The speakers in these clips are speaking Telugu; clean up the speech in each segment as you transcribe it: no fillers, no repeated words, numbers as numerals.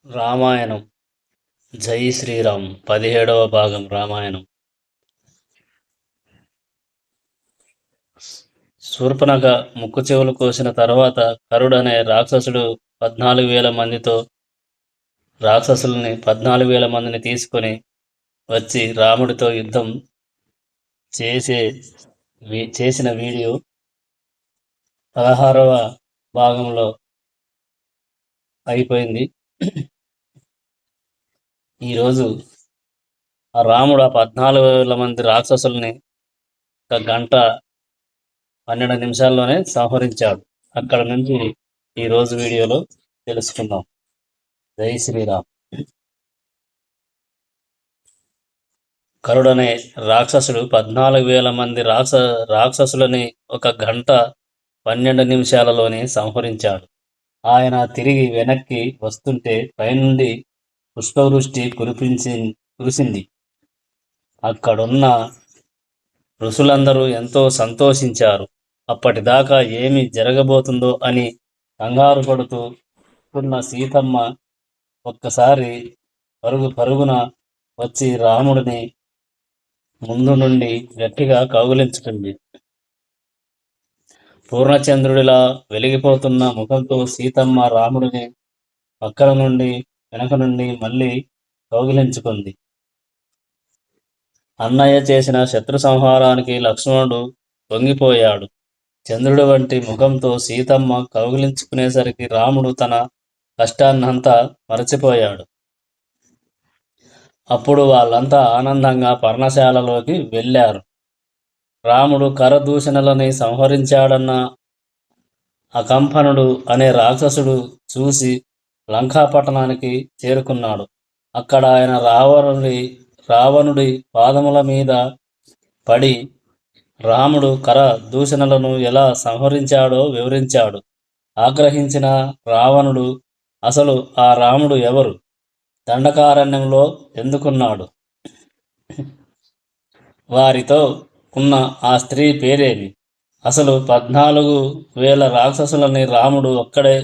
రామాయణం జై శ్రీరామ్ 17వ భాగం రామాయణం. శూర్పణఖ ముక్కు చెవులు కోసిన తర్వాత కరుడనే రాక్షసుడు 14,000 మందితో రాక్షసుల్ని 14,000 మందిని తీసుకొని వచ్చి రాముడితో యుద్ధం చేసిన వీడియో 16వ భాగంలో అయిపోయింది. ఈరోజు ఆ రాముడు ఆ 14,000 మంది రాక్షసుల్ని ఒక గంట 12 నిమిషాల్లోనే సంహరించాడు. అక్కడ నుంచి ఈరోజు వీడియోలో తెలుసుకుందాం. జై శ్రీరామ్. కరుడనే రాక్షసుడు 14,000 మంది రాక్షసులని ఒక గంట 12 నిమిషాలలోనే సంహరించాడు. ఆయన తిరిగి వెనక్కి వస్తుంటే పైనుండి పుష్పవృష్టి కురిసింది. అక్కడున్న ఋషులందరూ ఎంతో సంతోషించారు. అప్పటిదాకా ఏమి జరగబోతుందో అని కంగారు పడుతూ ఉన్న సీతమ్మ ఒక్కసారి పరుగున వచ్చి రాముడిని ముందు నుండి గట్టిగా కౌగిలించుకుంది. పూర్ణచంద్రుడిలా వెలిగిపోతున్న ముఖంతో సీతమ్మ రాముడిని పక్కన నుండి వెనక నుండి మళ్ళీ కౌగిలించుకుంది. అన్నయ్య చేసిన శత్రు సంహారానికి లక్ష్మణుడు పొంగిపోయాడు. చంద్రుడి వంటి ముఖంతో సీతమ్మ కౌగిలించుకునేసరికి రాముడు తన కష్టాన్నంతా మరచిపోయాడు. అప్పుడు వాళ్ళంతా ఆనందంగా పర్ణశాలలోకి వెళ్ళారు. రాముడు కరదూషణలని సంహరించాడన్న అకంపనుడు అనే రాక్షసుడు చూసి లంకాపట్టణానికి చేరుకున్నాడు. అక్కడ ఆయన రావణుడి పాదముల మీద పడి రాముడు కర దూషణలను ఎలా సంహరించాడో వివరించాడు. ఆగ్రహించిన రావణుడు అసలు ఆ రాముడు ఎవరు, దండకారణ్యంలో ఎందుకున్నాడు, వారితో ఉన్న ఆ స్త్రీ పేరేమి, అసలు 14,000 రాక్షసులని రాముడు ఒక్కడే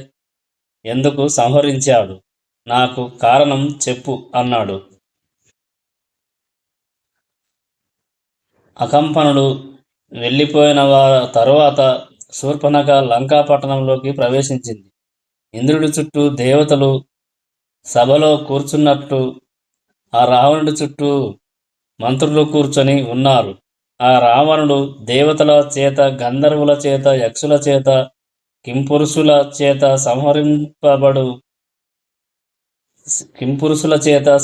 ఎందుకు సంహరించాడు, నాకు కారణం చెప్పు అన్నాడు. అకంపనుడు వెళ్ళిపోయిన తరువాత శూర్పణఖ లంకాపట్టణంలోకి ప్రవేశించింది. ఇంద్రుడి చుట్టూ దేవతలు సభలో కూర్చున్నట్టు ఆ రావణుడి చుట్టూ మంత్రులు కూర్చొని ఉన్నారు. ఆ రావణుడు దేవతల చేత, గంధర్వుల చేత, యక్షుల చేత, కింపురుషుల చేత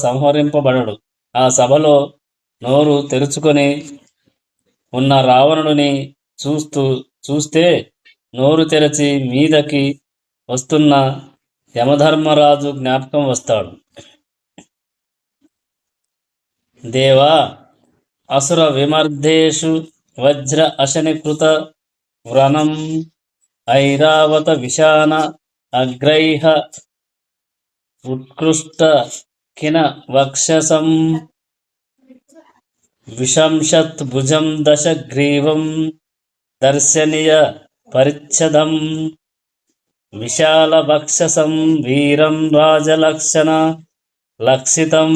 సంహరింపబడడు. ఆ సభలో నోరు తెరుచుకొని ఉన్న రావణుడిని చూస్తే నోరు తెరచి మీదకి వస్తున్న యమధర్మరాజు జ్ఞాపకం వస్తాడు. దేవా, అసుర విమర్దేషు వజ్ర అశనికృత వ్రణం ఐరావత విశాన అగ్రైహ ఉత్కృష్ట కిన వక్షసం విశంషత్ భుజం దశగ్రీవం దర్శనీయ పరిచ్ఛదం విశాల వక్షసం వీరం రాజలక్షణ లక్షితం.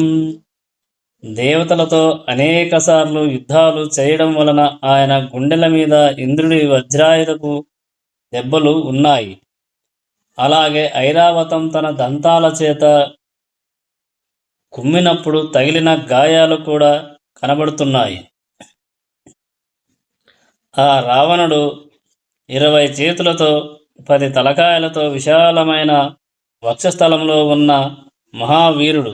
దేవతలతో అనేకసార్లు యుద్ధాలు చేయడం వలన ఆయన గుండెల మీద ఇంద్రుడి వజ్రాయుధపు దెబ్బలు ఉన్నాయి. అలాగే ఐరావతం తన దంతాల చేత కుమ్మినప్పుడు తగిలిన గాయాలు కూడా కనబడుతున్నాయి. ఆ రావణుడు 20 చేతులతో 10 తలకాయలతో విశాలమైన వక్షస్థలంలో ఉన్న మహావీరుడు.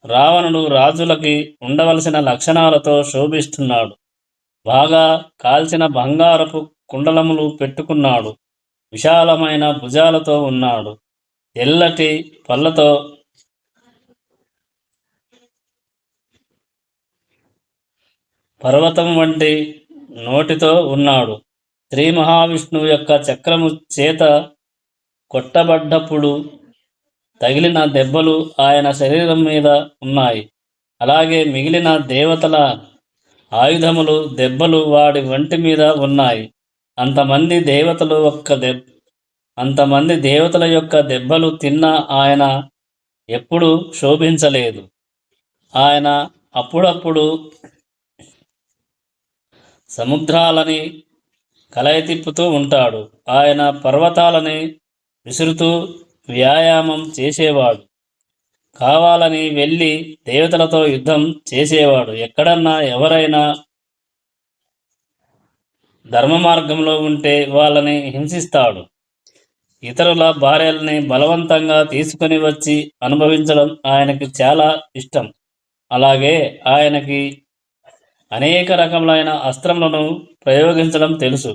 రావణుడు రాజులకి ఉండవలసిన లక్షణాలతో శోభిస్తున్నాడు. బాగా కాల్చిన బంగారపు కుండలములు పెట్టుకున్నాడు. విశాలమైన భుజాలతో ఉన్నాడు. తెల్లటి పళ్ళతో పర్వతం వంటి నోటితో ఉన్నాడు. శ్రీ మహావిష్ణువు యొక్క చక్రము చేత కొట్టబడ్డప్పుడు తగిలిన దెబ్బలు ఆయన శరీరం మీద ఉన్నాయి. అలాగే మిగిలిన దేవతల ఆయుధములు దెబ్బలు వాడి వంటి మీద ఉన్నాయి. అంతమంది దేవతల యొక్క దెబ్బలు తిన్న ఆయన ఎప్పుడూ శోభించలేదు. ఆయన అప్పుడప్పుడు సముద్రాలని కలయతిప్పుతూ ఉంటాడు. ఆయన పర్వతాలని విసురుతూ వ్యాయామం చేసేవాడు. కావాలని వెళ్ళి దేవతలతో యుద్ధం చేసేవాడు. ఎక్కడన్నా ఎవరైనా ధర్మ మార్గంలో ఉంటే వాళ్ళని హింసిస్తాడు. ఇతరుల భార్యల్ని బలవంతంగా తీసుకుని వచ్చి అనుభవించడం ఆయనకి చాలా ఇష్టం. అలాగే ఆయనకి అనేక రకములైన అస్త్రములను ప్రయోగించడం తెలుసు.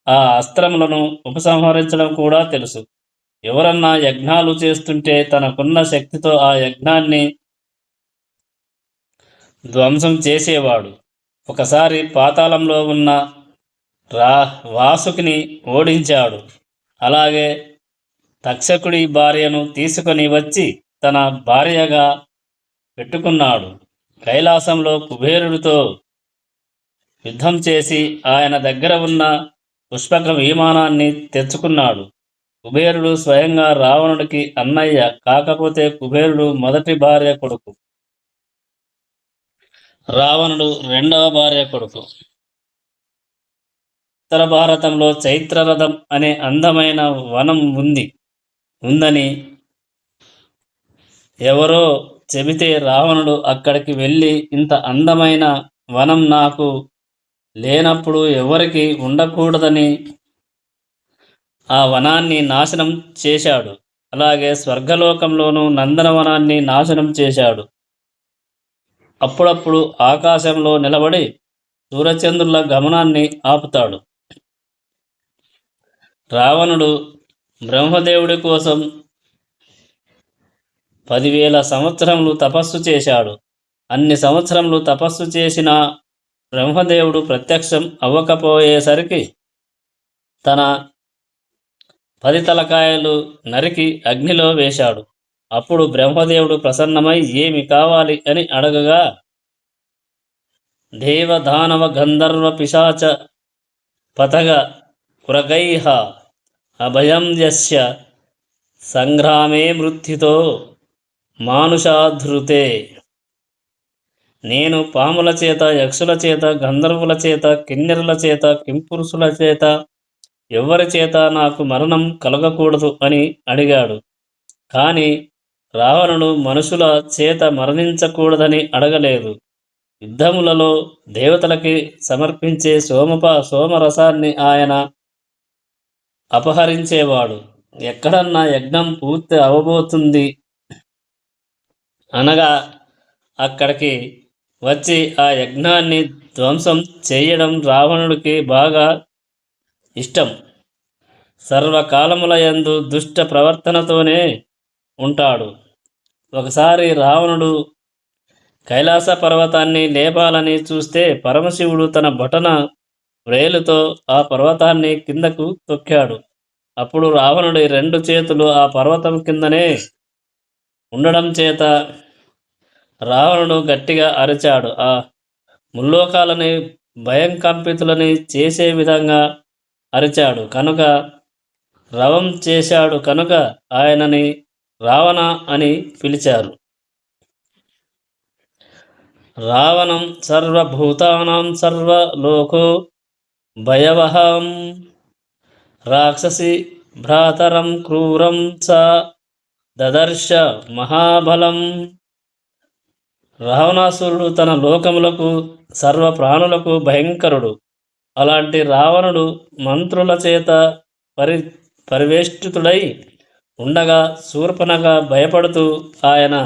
ఆ అస్త్రములను ఉపసంహరించడం కూడా తెలుసు. ఎవరన్నా యజ్ఞాలు చేస్తుంటే తనకున్న శక్తితో ఆ యజ్ఞాన్ని ధ్వంసం చేసేవాడు. ఒకసారి పాతాళంలో ఉన్న వాసుకిని ఓడించాడు. అలాగే తక్షకుడి భార్యను తీసుకొని వచ్చి తన భార్యగా పెట్టుకున్నాడు. కైలాసంలో కుబేరుడితో యుద్ధం చేసి ఆయన దగ్గర ఉన్న పుష్పక విమానాన్ని తెచ్చుకున్నాడు. కుబేరుడు స్వయంగా రావణుడికి అన్నయ్య, కాకపోతే కుబేరుడు మొదటి భార్య కొడుకు, రావణుడు రెండవ భార్య కొడుకు. ఉత్తర భారతంలో చైత్రరథం అనే అందమైన వనం ఉందని ఎవరో చెబితే రావణుడు అక్కడికి వెళ్ళి, ఇంత అందమైన వనం నాకు లేనప్పుడు ఎవరికి ఉండకూడదని ఆ వనాన్ని నాశనం చేశాడు. అలాగే స్వర్గలోకంలోనూ నందనవనాన్ని నాశనం చేశాడు. అప్పుడప్పుడు ఆకాశంలో నిలబడి సూర్యచంద్రుల గమనాన్ని ఆపుతాడు. రావణుడు బ్రహ్మదేవుడి కోసం 10,000 సంవత్సరములు తపస్సు చేశాడు. అన్ని సంవత్సరములు తపస్సు చేసిన బ్రహ్మదేవుడు ప్రత్యక్షం అవ్వకపోయేసరికి తన 10 తలకాయలు నరికి అగ్నిలో వేశాడు. అప్పుడు బ్రహ్మదేవుడు ప్రసన్నమై ఏమి కావాలి అని అడగగా, దేవదానవ గంధర్వ పిశాచ పతగ కురగైహ అభయం యస్య సంగ్రామే మృత్యుతో మానుషాధృతే. నేను పాముల చేత, యక్షుల చేత, గంధర్వుల చేత, కిన్నెరుల చేత, కింపురుషుల చేత ఎవరి చేత నాకు మరణం కలగకూడదు అని అడిగాడు. కానీ రావణుడు మనుషుల చేత మరణించకూడదని అడగలేదు. యుద్ధములలో దేవతలకి సమర్పించే సోమరసాన్ని ఆయన అపహరించేవాడు. ఎక్కడన్నా యజ్ఞం పూర్తి అవబోతుంది అనగా అక్కడికి వచ్చి ఆ యజ్ఞాన్ని ధ్వంసం చేయడం రావణుడికి బాగా ఇష్టం. సర్వకాలములయందు దుష్ట ప్రవర్తనతోనే ఉంటాడు. ఒకసారి రావణుడు కైలాస పర్వతాన్ని లేపాలని చూస్తే పరమశివుడు తన బొటన వ్రేలుతో ఆ పర్వతాన్ని కిందకు తొక్కాడు. అప్పుడు రావణుడి 2 చేతులు ఆ పర్వతం కిందనే ఉండడం చేత రావణుడు గట్టిగా అరిచాడు. ఆ ముల్లోకాలని భయంకంపితులని చేసే విధంగా అరిచాడు కనుక, రవం చేశాడు కనుక ఆయనని రావణ అని పిలిచారు. రావణం సర్వభూతానాం సర్వలోకో భయవహం రాక్షసి భ్రాతరం క్రూరం స దదర్శ మహాబలం. రావణాసురుడు తన లోకములకు, సర్వ ప్రాణులకు భయంకరుడు. అలాంటి రావణుడు మంత్రుల చేత పరివేష్టితుడై ఉండగా శూర్పణఖ భయపడుతూ ఆయన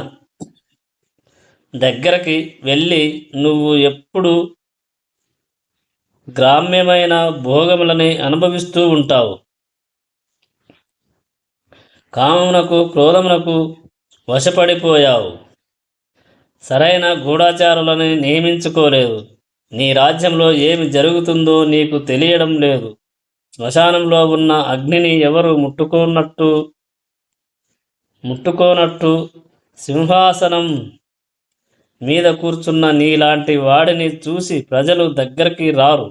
దగ్గరికి వెళ్ళి, నువ్వు ఎప్పుడు గ్రామ్యమైన భోగములని అనుభవిస్తూ ఉంటావు, కామమునకు క్రోధమునకు వశపడిపోయావు, సరైన గూఢాచారులని నియమించుకోలేదు, నీ రాజ్యంలో ఏమి జరుగుతుందో నీకు తెలియడం లేదు, శ్మశానంలో ఉన్న అగ్నిని ఎవరు ముట్టుకోనట్టు సింహాసనం మీద కూర్చున్న నీలాంటి వాడిని చూసి ప్రజలు దగ్గరికి రారు,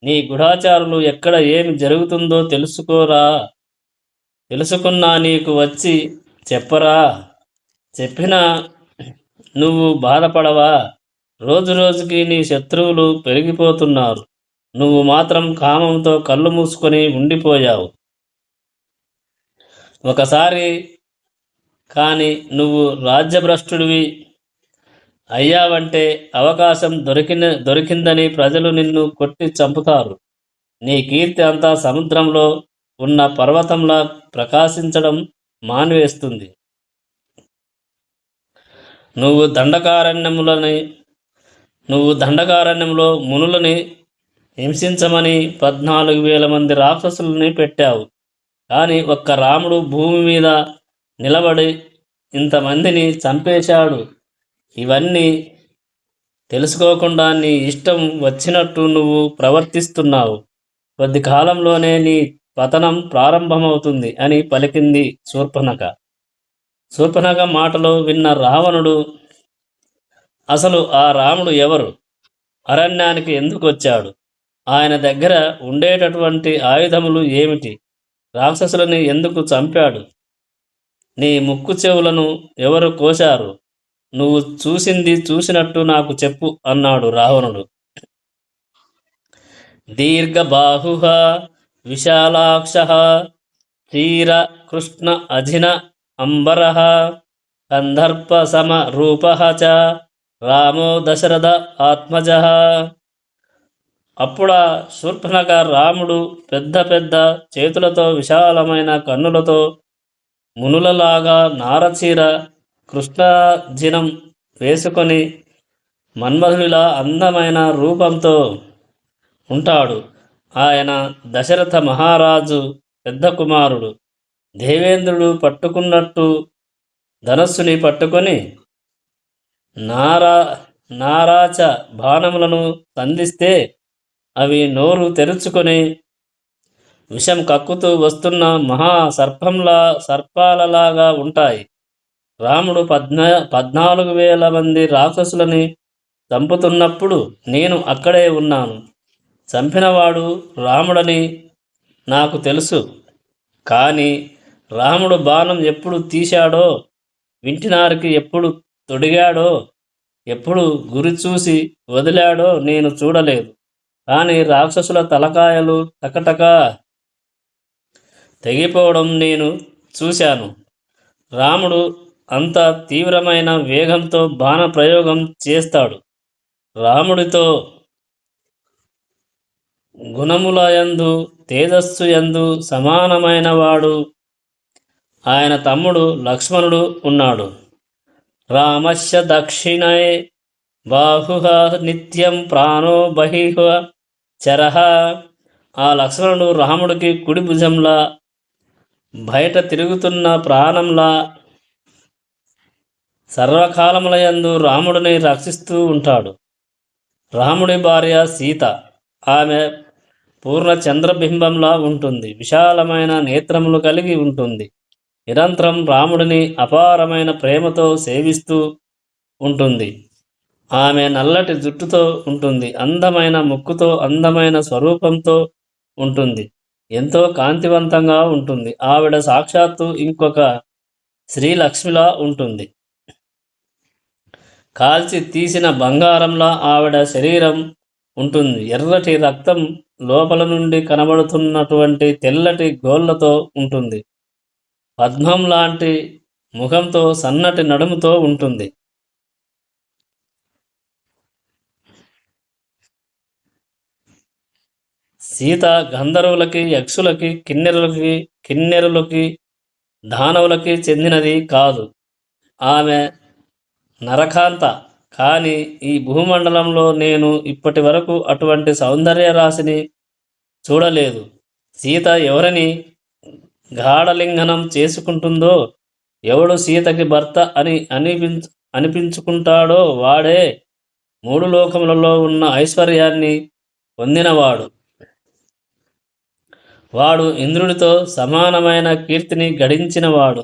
నీ గూఢాచారులు ఎక్కడ ఏమి జరుగుతుందో తెలుసుకున్నా నీకు వచ్చి చెప్పరా చెప్పినా నువ్వు బాధపడవా? రోజు రోజుకి నీ శత్రువులు పెరిగిపోతున్నారు. నువ్వు మాత్రం కామంతో కళ్ళు మూసుకొని ఉండిపోయావు. ఒకసారి కానీ నువ్వు రాజ్యభ్రష్టుడివి అయ్యావంటే అవకాశం దొరికిందని ప్రజలు నిన్ను కొట్టి చంపుతారు. నీ కీర్తి అంతా సముద్రంలో ఉన్న పర్వతంలా ప్రకాశించడం మానివేస్తుంది. నువ్వు దండకారణ్యములని నువ్వు దండకారణ్యంలో మునులని హింసించమని 14,000 మంది రాక్షసులని పెట్టావు. కానీ ఒక్క రాముడు భూమి మీద నిలబడి ఇంతమందిని చంపేశాడు. ఇవన్నీ తెలుసుకోకుండా నీ ఇష్టం వచ్చినట్టు నువ్వు ప్రవర్తిస్తున్నావు. కొద్ది కాలంలోనే నీ పతనం ప్రారంభమవుతుంది అని పలికింది శూర్పణఖ. శూర్పణఖ మాటలు విన్న రావణుడు, అసలు ఆ రాముడు ఎవరు? అరణ్యానికి ఎందుకు వచ్చాడు? ఆయన దగ్గర ఉండేటటువంటి ఆయుధములు ఏమిటి? రాక్షసులని ఎందుకు చంపాడు? నీ ముక్కు చెవులను ఎవరు కోశారు? నువ్వు చూసింది చూసినట్టు నాకు చెప్పు అన్నాడు రావణుడు. దీర్ఘబాహు విశాలాక్ష తీర కృష్ణ అజిన అంబర కందర్ప సమ రూప చ రామో దశరథ ఆత్మజ. అప్పుడా శూర్పణఖ రాముడు పెద్ద పెద్ద చేతులతో విశాలమైన కన్నులతో మునులలాగా నారచీర కృష్ణాజినం వేసుకొని మన్మధునిలా అందమైన రూపంతో ఉంటాడు. ఆయన దశరథ మహారాజు పెద్ద కుమారుడు. దేవేంద్రుడు పట్టుకున్నట్టు ధనస్సుని పట్టుకొని నారాచ బాణములను సంధిస్తే అవి నోరు తెరుచుకొని విషం కక్కుతూ వస్తున్న మహా సర్పాలలాగా ఉంటాయి. రాముడు 14,000 మంది రాక్షసులని చంపుతున్నప్పుడు నేను అక్కడే ఉన్నాను. చంపినవాడు రాముడని నాకు తెలుసు. కానీ రాముడు బాణం ఎప్పుడు తీశాడో, వింటినారికి ఎప్పుడు తొడిగాడో, ఎప్పుడు గురి చూసి వదిలాడో నేను చూడలేదు. కానీ రాక్షసుల తలకాయలు టకటక తెగిపోవడం నేను చూశాను. రాముడు అంత తీవ్రమైన వేగంతో బాణ ప్రయోగం చేస్తాడు. రాముడితో గుణములయందు తేజస్సు యందు సమానమైన వాడు ఆయన తమ్ముడు లక్ష్మణుడు ఉన్నాడు. రామస్య దక్షిణే బాహుః నిత్యం ప్రాణో బహిః చరః. ఆ లక్ష్మణుడు రాముడికి కుడి భుజంలా, బయట తిరుగుతున్న ప్రాణంలా సర్వకాలములయందు రాముడిని రక్షిస్తూ ఉంటాడు. రాముడి భార్య సీత. ఆమె పూర్ణ చంద్రబింబంలా ఉంటుంది. విశాలమైన నేత్రములు కలిగి ఉంటుంది. నిరంతరం రాముడిని అపారమైన ప్రేమతో సేవిస్తూ ఉంటుంది. ఆమె నల్లటి జుట్టుతో ఉంటుంది. అందమైన ముక్కుతో, అందమైన స్వరూపంతో ఉంటుంది. ఎంతో కాంతివంతంగా ఉంటుంది. ఆవిడ సాక్షాత్తు ఇంకొక శ్రీలక్ష్మిలా ఉంటుంది. కాల్చి తీసిన బంగారంలా ఆవిడ శరీరం ఉంటుంది. ఎర్రటి రక్తం లోపల నుండి కనబడుతున్నటువంటి తెల్లటి గోళ్లతో ఉంటుంది. పద్మం లాంటి ముఖంతో, సన్నటి నడుముతో ఉంటుంది. సీత గంధర్వులకి, యక్షులకి, కిన్నెరులకి, దానవులకి చెందినది కాదు. ఆమె నరకాంత. కానీ ఈ భూమండలంలో నేను ఇప్పటి వరకు అటువంటి సౌందర్య రాశిని చూడలేదు. సీత ఎవరిని గాఢలింగనం చేసుకుంటుందో, ఎవడు సీతకి భర్త అని అనిపించుకుంటాడో వాడే 3 లోకములలో ఉన్న ఐశ్వర్యాన్ని పొందినవాడు. వాడు ఇంద్రుడితో సమానమైన కీర్తిని గడించినవాడు.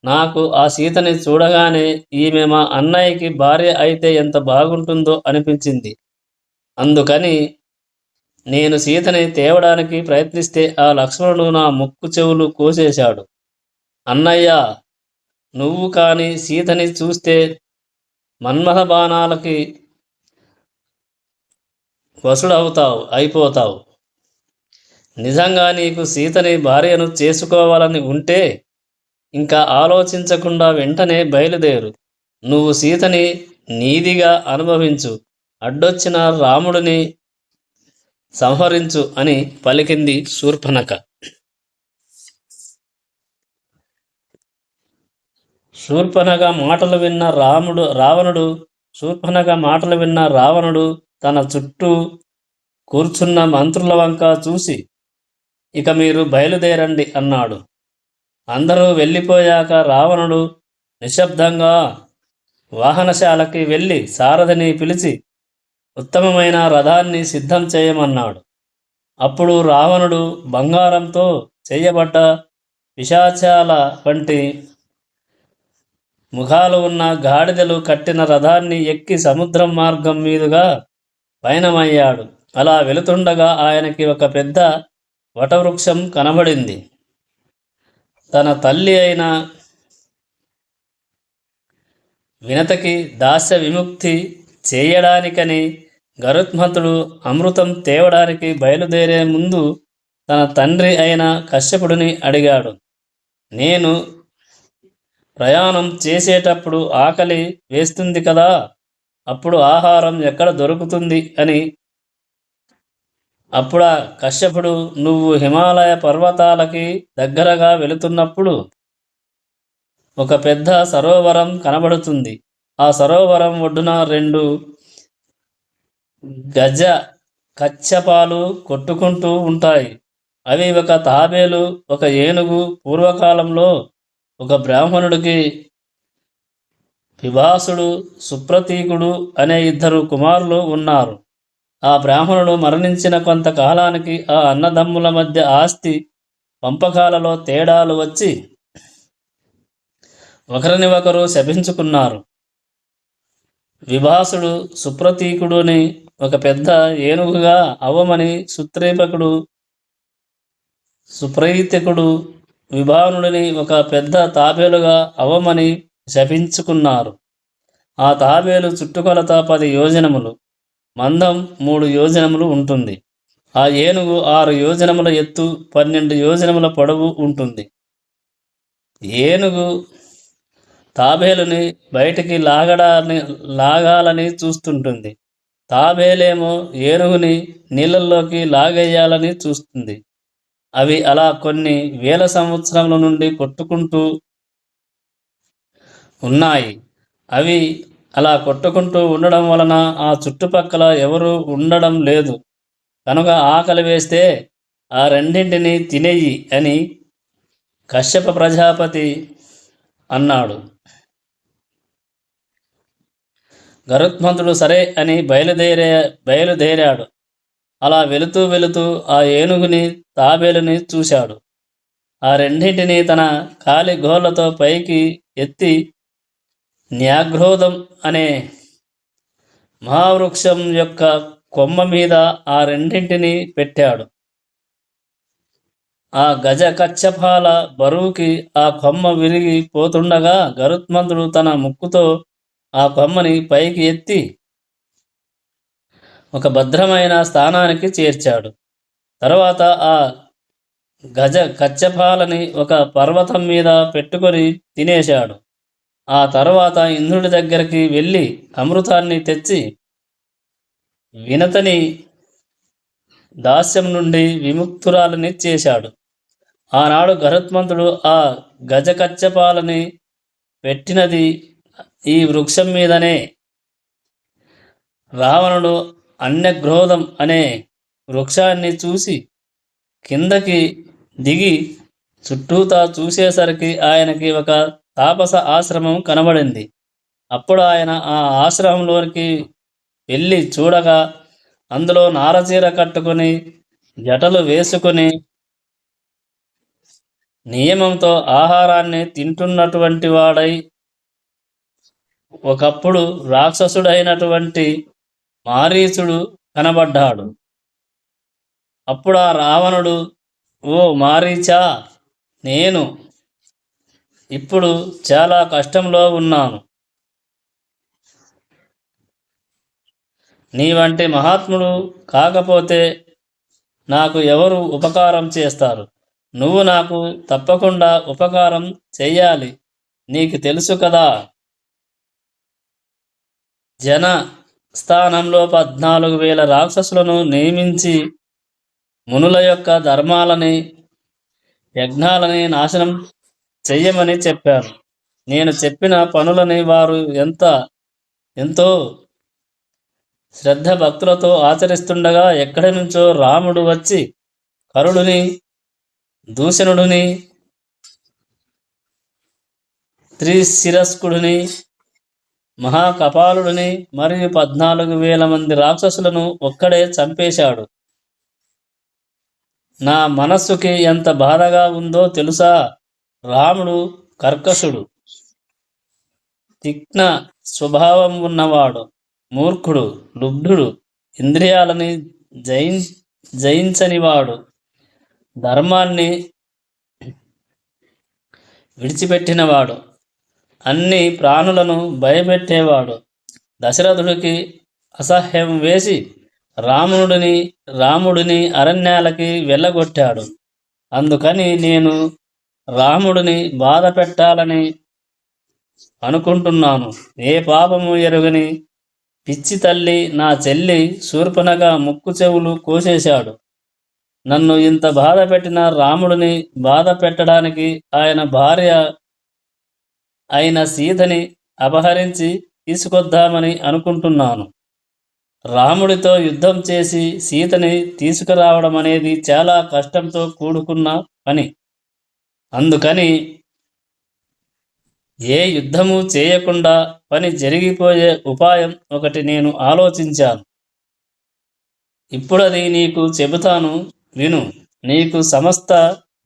నాకు ఆ సీతని చూడగానే ఈమె మా అన్నయ్యకి భార్య అయితే ఎంత బాగుంటుందో అనిపించింది. అందుకని నేను సీతని తేవడానికి ప్రయత్నిస్తే ఆ లక్ష్మణుడు నా ముక్కు చెవులు కోసేశాడు. అన్నయ్య, నువ్వు కాని సీతని చూస్తే మన్మథ బాణాలకి అయిపోతావు. నిజంగా నీకు సీతని భార్యను చేసుకోవాలని ఉంటే ఇంకా ఆలోచించకుండా వెంటనే బయలుదేరు. నువ్వు సీతని నీదిగా అనుభవించు, అడ్డొచ్చిన రాముడిని సంహరించు అని పలికింది శూర్పణఖ. శూర్పణఖ మాటలు విన్న రావణుడు తన చుట్టూ కూర్చున్న మంత్రుల వంక చూసి, ఇక మీరు బయలుదేరండి అన్నాడు. అందరూ వెళ్ళిపోయాక రావణుడు నిశ్శబ్దంగా వాహనశాలకి వెళ్ళి సారథిని పిలిచి ఉత్తమమైన రథాన్ని సిద్ధం చేయమన్నాడు. అప్పుడు రావణుడు బంగారంతో చేయబడ్డ పిశాచాల వంటి ముఖాలు ఉన్న గాడిదలు కట్టిన రథాన్ని ఎక్కి సముద్రం మార్గం మీదుగా పయనమయ్యాడు. అలా వెళుతుండగా ఆయనకి ఒక పెద్ద వటవృక్షం కనబడింది. తన తల్లి అయిన వినతకి దాస్య విముక్తి చేయడానికని గరుత్మంతుడు అమృతం తేవడానికి బయలుదేరే ముందు తన తండ్రి అయిన కశ్యపుడిని అడిగాడు. నేను ప్రయాణం చేసేటప్పుడు ఆకలి వేస్తుంది కదా, అప్పుడు ఆహారం ఎక్కడ దొరుకుతుంది అని. అప్పుడా కశ్యపుడు, నువ్వు హిమాలయ పర్వతాలకి దగ్గరగా వెళుతున్నప్పుడు ఒక పెద్ద సరోవరం కనబడుతుంది. ఆ సరోవరం ఒడ్డున 2 గజ కచ్చపాలు కొట్టుకుంటూ ఉంటాయి. అవి ఒక తాబేలు, ఒక ఏనుగు. పూర్వకాలంలో ఒక బ్రాహ్మణుడికి విభాసుడు, సుప్రతీకుడు అనే 2 కుమారులు ఉన్నారు. ఆ బ్రాహ్మణుడు మరణించిన కొంతకాలానికి ఆ అన్నదమ్ముల మధ్య ఆస్తి పంపకాలలో తేడాలు వచ్చి ఒకరిని ఒకరు శపించుకున్నారు. విభాసుడు సుప్రతీకుడుని ఒక పెద్ద ఏనుగుగా అవ్వమని, సుప్రతీకుడు విభానుడిని ఒక పెద్ద తాబేలుగా అవ్వమని శపించుకున్నారు. ఆ తాబేలు చుట్టుకొలత 10 యోజనములు, మందం 3 యోజనములు ఉంటుంది. ఆ ఏనుగు 6 యోజనముల ఎత్తు, 12 యోజనముల పొడవు ఉంటుంది. ఏనుగు తాబేలుని బయటికి లాగాలని చూస్తుంటుంది. తాబేలేమో ఏనుగుని నీళ్ళల్లోకి లాగేయాలని చూస్తుంది. అవి అలా కొన్ని వేల సంవత్సరముల నుండి కొట్టుకుంటూ ఉన్నాయి. అవి అలా కొట్టుకుంటూ ఉండడం వలన ఆ చుట్టుపక్కల ఎవరూ ఉండడం లేదు. కనుక ఆకలి వేస్తే ఆ రెండింటిని తినేయి అని కశ్యప ప్రజాపతి అన్నాడు. గరుత్మంతుడు సరే అని బయలుదేరాడు. అలా వెళుతూ ఆ ఏనుగుని, తాబేలుని చూశాడు. ఆ రెండింటినీ తన కాలి గోళ్లతో పైకి ఎత్తి న్యాఘ్రోధం అనే మహావృక్షం యొక్క కొమ్మ మీద ఆ రెండింటినీ పెట్టాడు. ఆ గజ కచ్చపాల బరువుకి ఆ కొమ్మ విరిగి పోతుండగా గరుత్మంతుడు తన ముక్కుతో ఆ కొమ్మని పైకి ఎత్తి ఒక భద్రమైన స్థానానికి చేర్చాడు. తర్వాత ఆ గజ కచ్చపాలని ఒక పర్వతం మీద పెట్టుకొని తినేశాడు. ఆ తర్వాత ఇంద్రుడి దగ్గరికి వెళ్ళి అమృతాన్ని తెచ్చి వినతని దాస్యం నుండి విముక్తురాలని చేశాడు. ఆనాడు గరుత్మంతుడు ఆ గజకచ్చపాలని పెట్టినది ఈ వృక్షం మీదనే. రావణుడు అన్యగ్రోధం అనే వృక్షాన్ని చూసి కిందకి దిగి చుట్టూతా చూసేసరికి ఆయనకి ఒక తాపస ఆశ్రమం కనబడింది. అప్పుడు ఆయన ఆ ఆశ్రమంలోనికి వెళ్ళి చూడగా అందులో నారచీర కట్టుకుని జటలు వేసుకుని నియమంతో ఆహారాన్ని తింటున్నటువంటి వాడై ఒకప్పుడు రాక్షసుడైనటువంటి మారీచుడు కనబడ్డాడు. అప్పుడు ఆ రావణుడు, ఓ మారీచా, నేను ఇప్పుడు చాలా కష్టంలో ఉన్నాను. నీ వంటి మహాత్ముడు కాకపోతే నాకు ఎవరు ఉపకారం చేస్తారు? నువ్వు నాకు తప్పకుండా ఉపకారం చెయ్యాలి. నీకు తెలుసు కదా, జన స్థానంలో 14,000 రాక్షసులను నియమించి మునుల యొక్క ధర్మాలని, యజ్ఞాలని నాశనం చెయ్యమని చెప్పాను. నేను చెప్పిన పనులని వారు ఎంతో శ్రద్ధ భక్తులతో ఆచరిస్తుండగా ఎక్కడి నుంచో రాముడు వచ్చి కరుడుని, దూషణుడిని, త్రిశిరస్కుడిని, మహాకపాలుడిని మరియు 14,000 మంది రాక్షసులను ఒక్కడే చంపేశాడు. నా మనస్సుకి ఎంత బాధగా ఉందో తెలుసా? రాముడు కర్కశుడు, తీక్ష్ణ స్వభావం ఉన్నవాడు, మూర్ఖుడు, లుబ్ధుడు, ఇంద్రియాలని జయించనివాడు, ధర్మాన్ని విడిచిపెట్టినవాడు, అన్ని ప్రాణులను భయపెట్టేవాడు. దశరథుడికి అసహ్యం వేసి రాముడిని అరణ్యాలకి వెళ్ళగొట్టాడు. అందుకని నేను రాముడిని బాధ పెట్టాలని అనుకుంటున్నాను. ఏ పాపము ఎరుగని పిచ్చి తల్లి నా చెల్లి శూర్పణఖ ముక్కు చెవులు కోసేశాడు. నన్ను ఇంత బాధ పెట్టిన రాముడిని బాధ పెట్టడానికి ఆయన భార్య అయిన సీతని అపహరించి తీసుకొద్దామని అనుకుంటున్నాను. రాముడితో యుద్ధం చేసి సీతని తీసుకురావడం అనేది చాలా కష్టంతో కూడుకున్న పని. అందుకని ఏ యుద్ధము చేయకుండా పని జరిగిపోయే ఉపాయం ఒకటి నేను ఆలోచించాను. ఇప్పుడది నీకు చెబుతాను, విను. నీకు సమస్త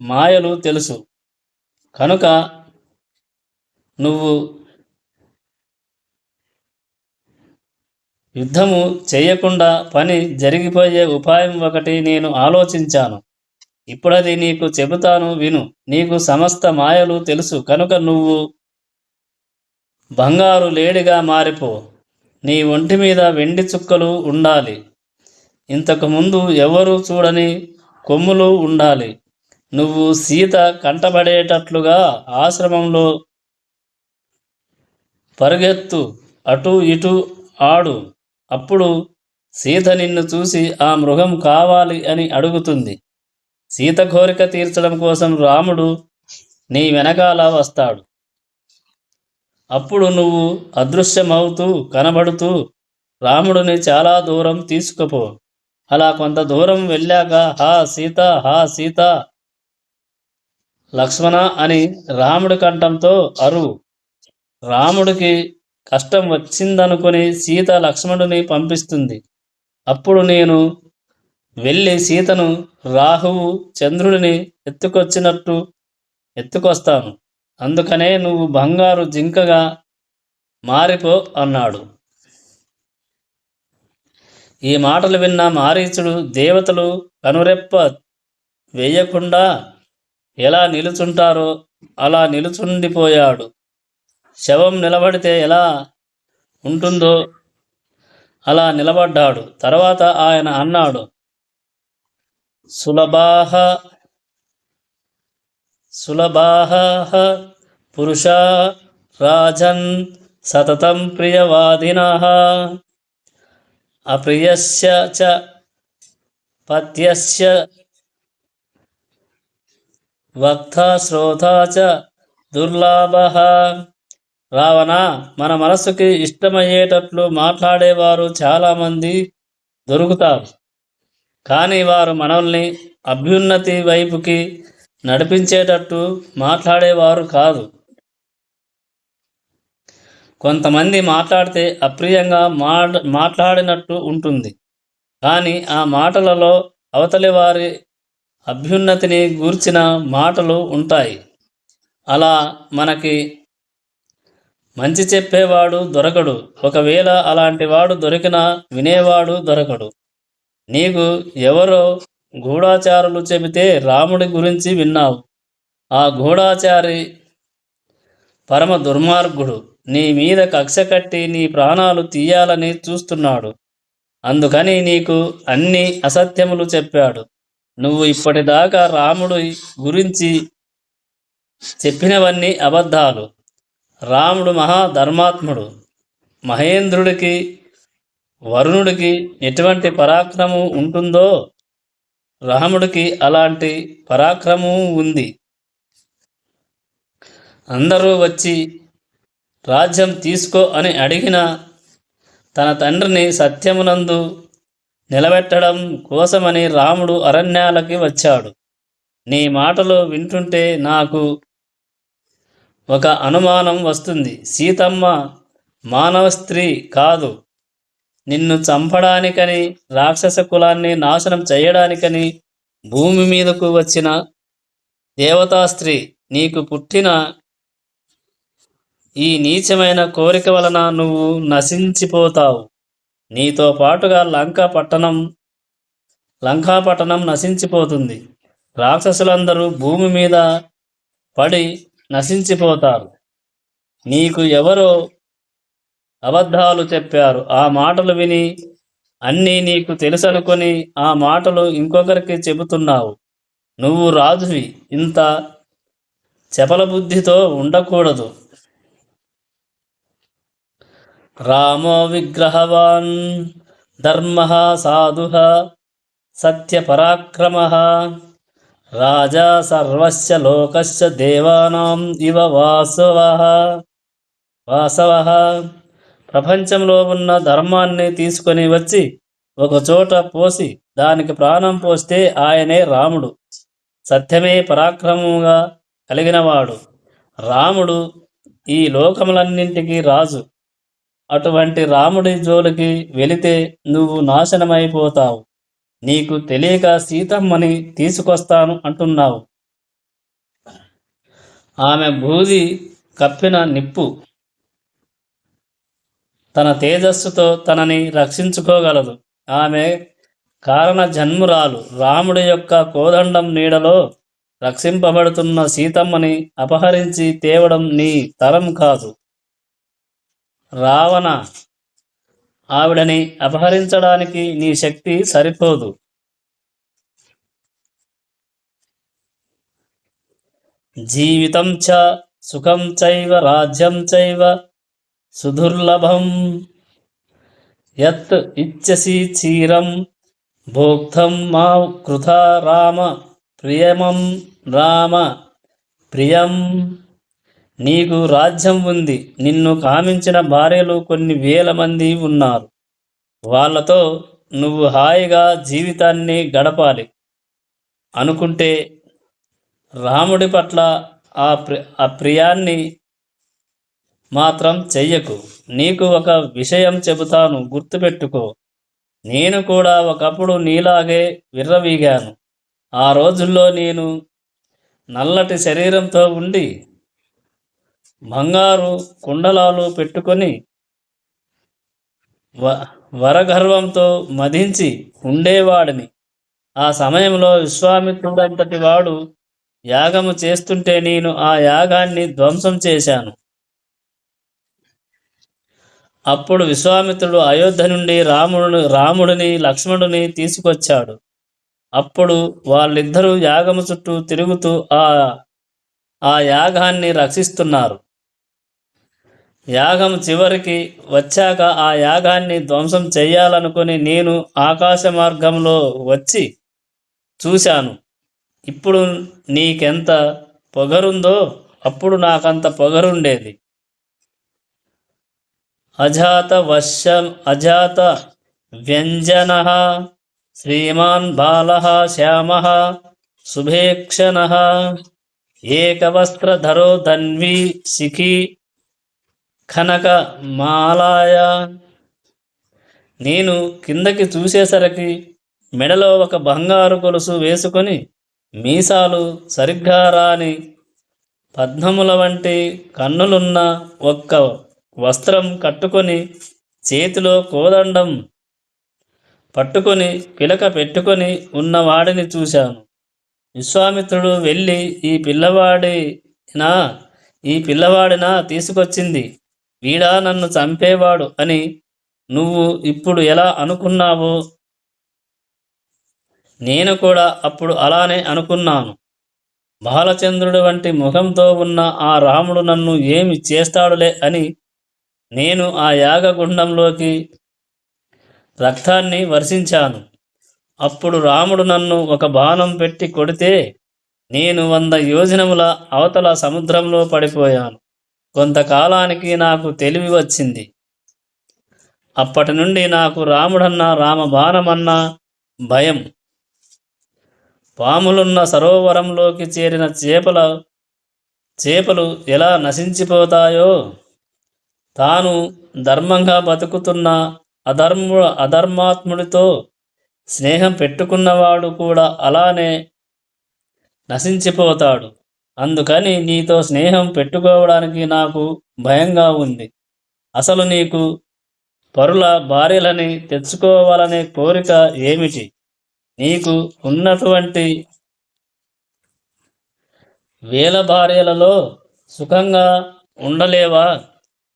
మాయలు తెలుసు కనుక నువ్వు యుద్ధము చేయకుండా పని జరిగిపోయే ఉపాయం ఒకటి నేను ఆలోచించాను. ఇప్పుడది నీకు చెబుతాను, విను. నీకు సమస్త మాయలు తెలుసు కనుక నువ్వు బంగారు లేడిగా మారిపో. నీ ఒంటి మీద వెండి చుక్కలు ఉండాలి. ఇంతకుముందు ఎవరు చూడని కొమ్ములు ఉండాలి. నువ్వు సీత కంటబడేటట్లుగా ఆశ్రమంలో పరుగెత్తు, అటు ఇటు ఆడు. అప్పుడు సీత నిన్ను చూసి ఆ మృగం కావాలి అని అడుగుతుంది. సీత కోరిక తీర్చడం కోసం రాముడు నీ వెనకాల వస్తాడు. అప్పుడు నువ్వు అదృశ్యమవుతూ కనబడుతూ రాముడిని చాలా దూరం తీసుకుపో. అలా కొంత దూరం వెళ్ళాక హా సీత, హా సీత, లక్ష్మణ అని రాముడి కంఠంతో అరువు. రాముడికి కష్టం వచ్చిందనుకుని సీత లక్ష్మణుని పంపిస్తుంది. అప్పుడు నేను వెళ్ళి సీతను రాహువు చంద్రుడిని ఎత్తుకొచ్చినట్టు ఎత్తుకొస్తాను. అందుకనే నువ్వు బంగారు జింకగా మారిపో అన్నాడు. ఈ మాటలు విన్న మారీచుడు దేవతలు కనురెప్ప వేయకుండా ఎలా నిలుచుంటారో అలా నిలుచుండిపోయాడు. శవం నిలబడితే ఎలా ఉంటుందో అలా నిలబడ్డాడు. తర్వాత ఆయన అన్నాడు, సులభాః పురుషా రాజన్ సతతం ప్రియవాదినః అప్రియస్య చ పత్యస్య వక్తా శ్రోతా చ దుర్లభః. రావణ, మన మనస్సుకి ఇష్టమయ్యేటట్లు మాట్లాడేవారు చాలామంది దొరుకుతారు. కానీ వారు మనల్ని అభ్యున్నతి వైపుకి నడిపించేటట్టు మాట్లాడేవారు కాదు. కొంతమంది మాట్లాడితే అప్రియంగా మాట్లాడినట్టు ఉంటుంది. కానీ ఆ మాటలలో అవతలి వారి అభ్యున్నతిని గూర్చిన మాటలు ఉంటాయి. అలా మనకి మంచి చెప్పేవాడు దొరకడు. ఒకవేళ అలాంటి వాడు దొరికినా వినేవాడు దొరకడు. నీకు ఎవరో గూఢాచారులు చెబితే రాముడి గురించి విన్నావు. ఆ గూఢాచారి పరమ దుర్మార్గుడు నీ మీద కక్ష కట్టి నీ ప్రాణాలు తీయాలని చూస్తున్నాడు. అందుకని నీకు అన్ని అసత్యములు చెప్పాడు. నువ్వు ఇప్పటిదాకా రాముడు గురించి చెప్పినవన్నీ అబద్ధాలు. రాముడు మహాధర్మాత్ముడు. మహేంద్రుడికి, వరుణుడికి ఎటువంటి పరాక్రమం ఉంటుందో రాముడికి అలాంటి పరాక్రమం ఉంది. అందరూ వచ్చి రాజ్యం తీసుకో అని అడిగిన తన తండ్రిని సత్యమునందు నిలబెట్టడం కోసమని రాముడు అరణ్యాలకి వచ్చాడు. నీ మాటలు వింటుంటే నాకు ఒక అనుమానం వస్తుంది. సీతమ్మ మానవ స్త్రీ కాదు. నిన్ను చంపడానికని, రాక్షస కులాన్ని నాశనం చేయడానికని భూమి మీదకు వచ్చిన దేవతా స్త్రీ. నీకు పుట్టిన ఈ నీచమైన కోరిక వలన నువ్వు నశించిపోతావు. నీతో పాటుగా లంకాపట్టణం నశించిపోతుంది. రాక్షసులందరూ భూమి మీద పడి నశించిపోతారు. నీకు ఎవరో అబద్ధాలు చెప్పారు. ఆ మాటలు విని అన్నీ నీకు తెలుసనుకొని ఆ మాటలు ఇంకొకరికి చెబుతున్నావు. నువ్వు రాజువి. ఇంత చపల బుద్ధితో ఉండకూడదు. రామో విగ్రహవాన్ ధర్మ సాధు సత్యపరాక్రమ రాజా సర్వస్య లోకస్య దేవానాం ఇవ వాసవ. ప్రపంచంలో ఉన్న ధర్మాన్ని తీసుకొని వచ్చి ఒకచోట పోసి దానికి ప్రాణం పోస్తే ఆయనే రాముడు. సత్యమే పరాక్రమముగా కలిగినవాడు. రాముడు ఈ లోకములన్నింటికీ రాజు. అటువంటి రాముడి జోలికి వెళితే నువ్వు నాశనమైపోతావు. నీకు తెలియక సీతమ్మని తీసుకొస్తాను అంటున్నావు. ఆమె బూది కప్పిన నిప్పు. తన తేజస్సుతో తనని రక్షించుకోగలదు. ఆమె కారణ జన్మురాలు. రాముడి యొక్క కోదండం నీడలో రక్షింపబడుతున్న సీతమ్మని అపహరించి తేవడం నీ తరం కాదు. రావణ, ఆవిడని అపహరించడానికి నీ శక్తి సరిపోదు. జీవితం చ సుఖం చైవ రాజ్యం చైవ సుదుర్లభం యత్ ఇచ్చసి చీరం భోక్తం మా కృతా రామ ప్రియం. నీకు రాజ్యం ఉంది. నిన్ను కామించిన భార్యలు కొన్ని వేల మంది ఉన్నారు. వాళ్ళతో నువ్వు హాయిగా జీవితాన్ని గడపాలి అనుకుంటే రాముడి పట్ల ఆ ప్రియాన్ని మాత్రం చెయ్యకు. నీకు ఒక విషయం చెబుతాను, గుర్తుపెట్టుకో. నేను కూడా ఒకప్పుడు నీలాగే విర్రవీగాను. ఆ రోజుల్లో నేను నల్లటి శరీరంతో ఉండి బంగారు కుండలాలు పెట్టుకొని వరగర్వంతో మదించి ఉండేవాడిని. ఆ సమయంలో విశ్వామిత్రుడంతటి వాడు యాగము చేస్తుంటే నేను ఆ యాగాన్ని ధ్వంసం చేశాను. అప్పుడు విశ్వామిత్రుడు అయోధ్య నుండి రాముడిని లక్ష్మణుని తీసుకొచ్చాడు. అప్పుడు వాళ్ళిద్దరూ యాగము చుట్టూ తిరుగుతూ ఆ యాగాన్ని రక్షిస్తున్నారు. యాగం చివరికి వచ్చాక ఆ యాగాన్ని ధ్వంసం చెయ్యాలనుకుని నేను ఆకాశ మార్గంలో వచ్చి చూశాను. ఇప్పుడు నీకెంత పొగరుందో అప్పుడు నాకంత పొగరుండేది. అజాత వ్యంజన శ్రీమాన్ బాల శ్యామ శుభేక్షణ ఏకవస్త్రధరో ధన్వీ శిఖీ కనక మాలాయ. నేను కిందకి చూసేసరికి మెడలో ఒక బంగారు గొలుసు వేసుకొని మీసాలు సరిగ్గా రాని పద్మముల వంటి కన్నులున్న ఒక్క వస్త్రం కట్టుకొని చేతిలో కోదండం పట్టుకొని పిలక పెట్టుకొని ఉన్నవాడిని చూశాను. విశ్వామిత్రుడు వెళ్ళి ఈ పిల్లవాడినా ఈ పిల్లవాడినా తీసుకొచ్చింది, వీడా నన్ను చంపేవాడు అని నువ్వు ఇప్పుడు ఎలా అనుకున్నావో నేను కూడా అప్పుడు అలానే అనుకున్నాను. బాలచంద్రుడి వంటి ముఖంతో ఉన్న ఆ రాముడు నన్ను ఏమి చేస్తాడులే అని నేను ఆ యాగగుండంలోకి రక్తాన్ని వర్షించాను. అప్పుడు రాముడు నన్ను ఒక బాణం పెట్టి కొడితే నేను 100 యోజనముల అవతల సముద్రంలో పడిపోయాను. కొంతకాలానికి నాకు తెలివి వచ్చింది. అప్పటి నుండి నాకు రాముడన్నా రామబాణమన్నా భయం. పాములున్న సరోవరంలోకి చేరిన చేపలు ఎలా నశించిపోతాయో, తాను ధర్మంగా బతుకుతున్న అధర్మాత్ముడితో స్నేహం పెట్టుకున్నవాడు కూడా అలానే నశించిపోతాడు. అందుకని నీతో స్నేహం పెట్టుకోవడానికి నాకు భయంగా ఉంది. అసలు నీకు పరుల భార్యలని తెచ్చుకోవాలనే కోరిక ఏమిటి? నీకు ఉన్నటువంటి వేల భార్యలలో సుఖంగా ఉండలేవా?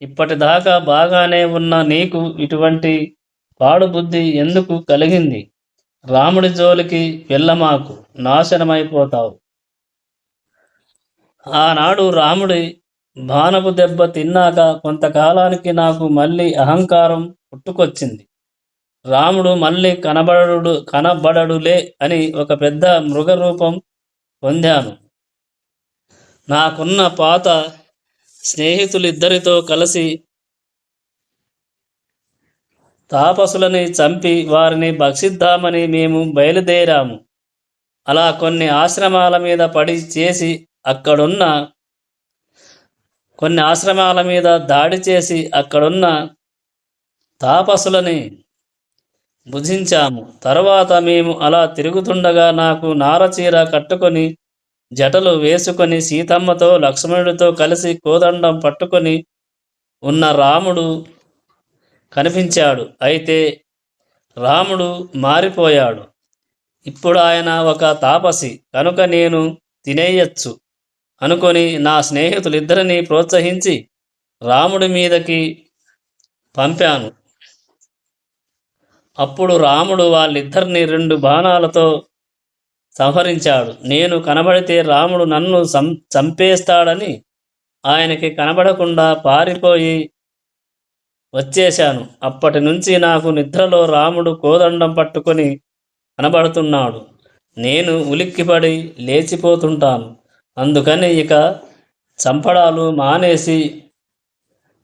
ఇప్పటిదాకా బాగానే ఉన్న నీకు ఇటువంటి పాడుబుద్ధి ఎందుకు కలిగింది? రాముడి జోలికి వెళ్ళమాకు, నాశనమైపోతావు. ఆనాడు రాముడి బాణపు దెబ్బ తిన్నాక కొంతకాలానికి నాకు మళ్ళీ అహంకారం పుట్టుకొచ్చింది. రాముడు మళ్ళీ కనబడడులే అని ఒక పెద్ద మృగరూపం పొందాను. నాకున్న పాత స్నేహితులిద్దరితో కలిసి తాపసులని చంపి వారిని భక్షిద్దామని మేము బయలుదేరాము. అలా కొన్ని ఆశ్రమాల మీద దాడి చేసి అక్కడున్న తాపసులని భుజించాము. తరువాత మేము అలా తిరుగుతుండగా నాకు నారచీర కట్టుకొని జటలు వేసుకొని సీతమ్మతో లక్ష్మణుడితో కలిసి కోదండం పట్టుకొని ఉన్న రాముడు కనిపించాడు. అయితే రాముడు మారిపోయాడు. ఇప్పుడు ఆయన ఒక తాపసి కనుక నేను తినేయచ్చు అనుకొని నా స్నేహితులిద్దరినీ ప్రోత్సహించి రాముడి మీదకి పంపాను. అప్పుడు రాముడు వాళ్ళిద్దరిని 2 బాణాలతో సంహరించాడు. నేను కనబడితే రాముడు నన్ను చంపేస్తాడని ఆయనకి కనబడకుండా పారిపోయి వచ్చేశాను. అప్పటి నుంచి నాకు నిద్రలో రాముడు కోదండం పట్టుకొని కనబడుతున్నాడు. నేను ఉలిక్కిపడి లేచిపోతుంటాను. అందుకని ఇక చంపడాలు మానేసి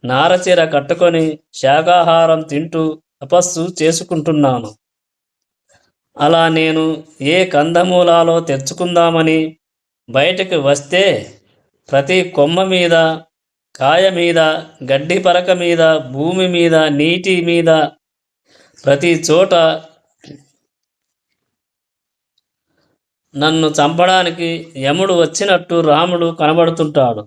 నారచీర కట్టుకొని శాకాహారం తింటూ తపస్సు చేసుకుంటున్నాను. అలా నేను ఏ కందమూలాలో తెచ్చుకుందామని బయటకు వస్తే ప్రతి కొమ్మ మీద, కాయ మీద, గడ్డి పరక మీద, భూమి మీద, నీటి మీద, ప్రతి చోట నన్ను చంపడానికి యముడు వచ్చినట్టు రాముడు కనబడుతుంటాడు.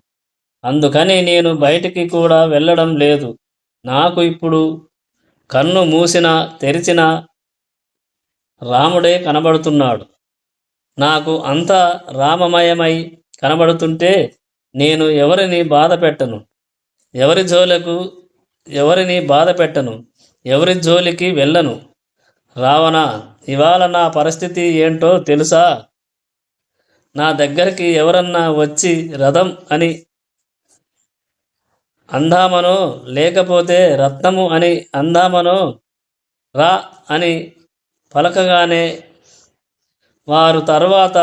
అందుకని నేను బయటికి కూడా వెళ్ళడం లేదు. నాకు ఇప్పుడు కన్ను మూసినా తెరిచినా రాముడే కనబడుతున్నాడు. నాకు అంతా రామమయమై కనబడుతుంటే నేను ఎవరిని బాధ పెట్టను, ఎవరి జోలికి వెళ్ళను. రావణ, ఇవాళ నా పరిస్థితి ఏంటో తెలుసా? నా దగ్గరికి ఎవరన్నా వచ్చి రథం అని అందామనో లేకపోతే రత్నము అని అందామనో రా అని పలకగానే వారు తర్వాత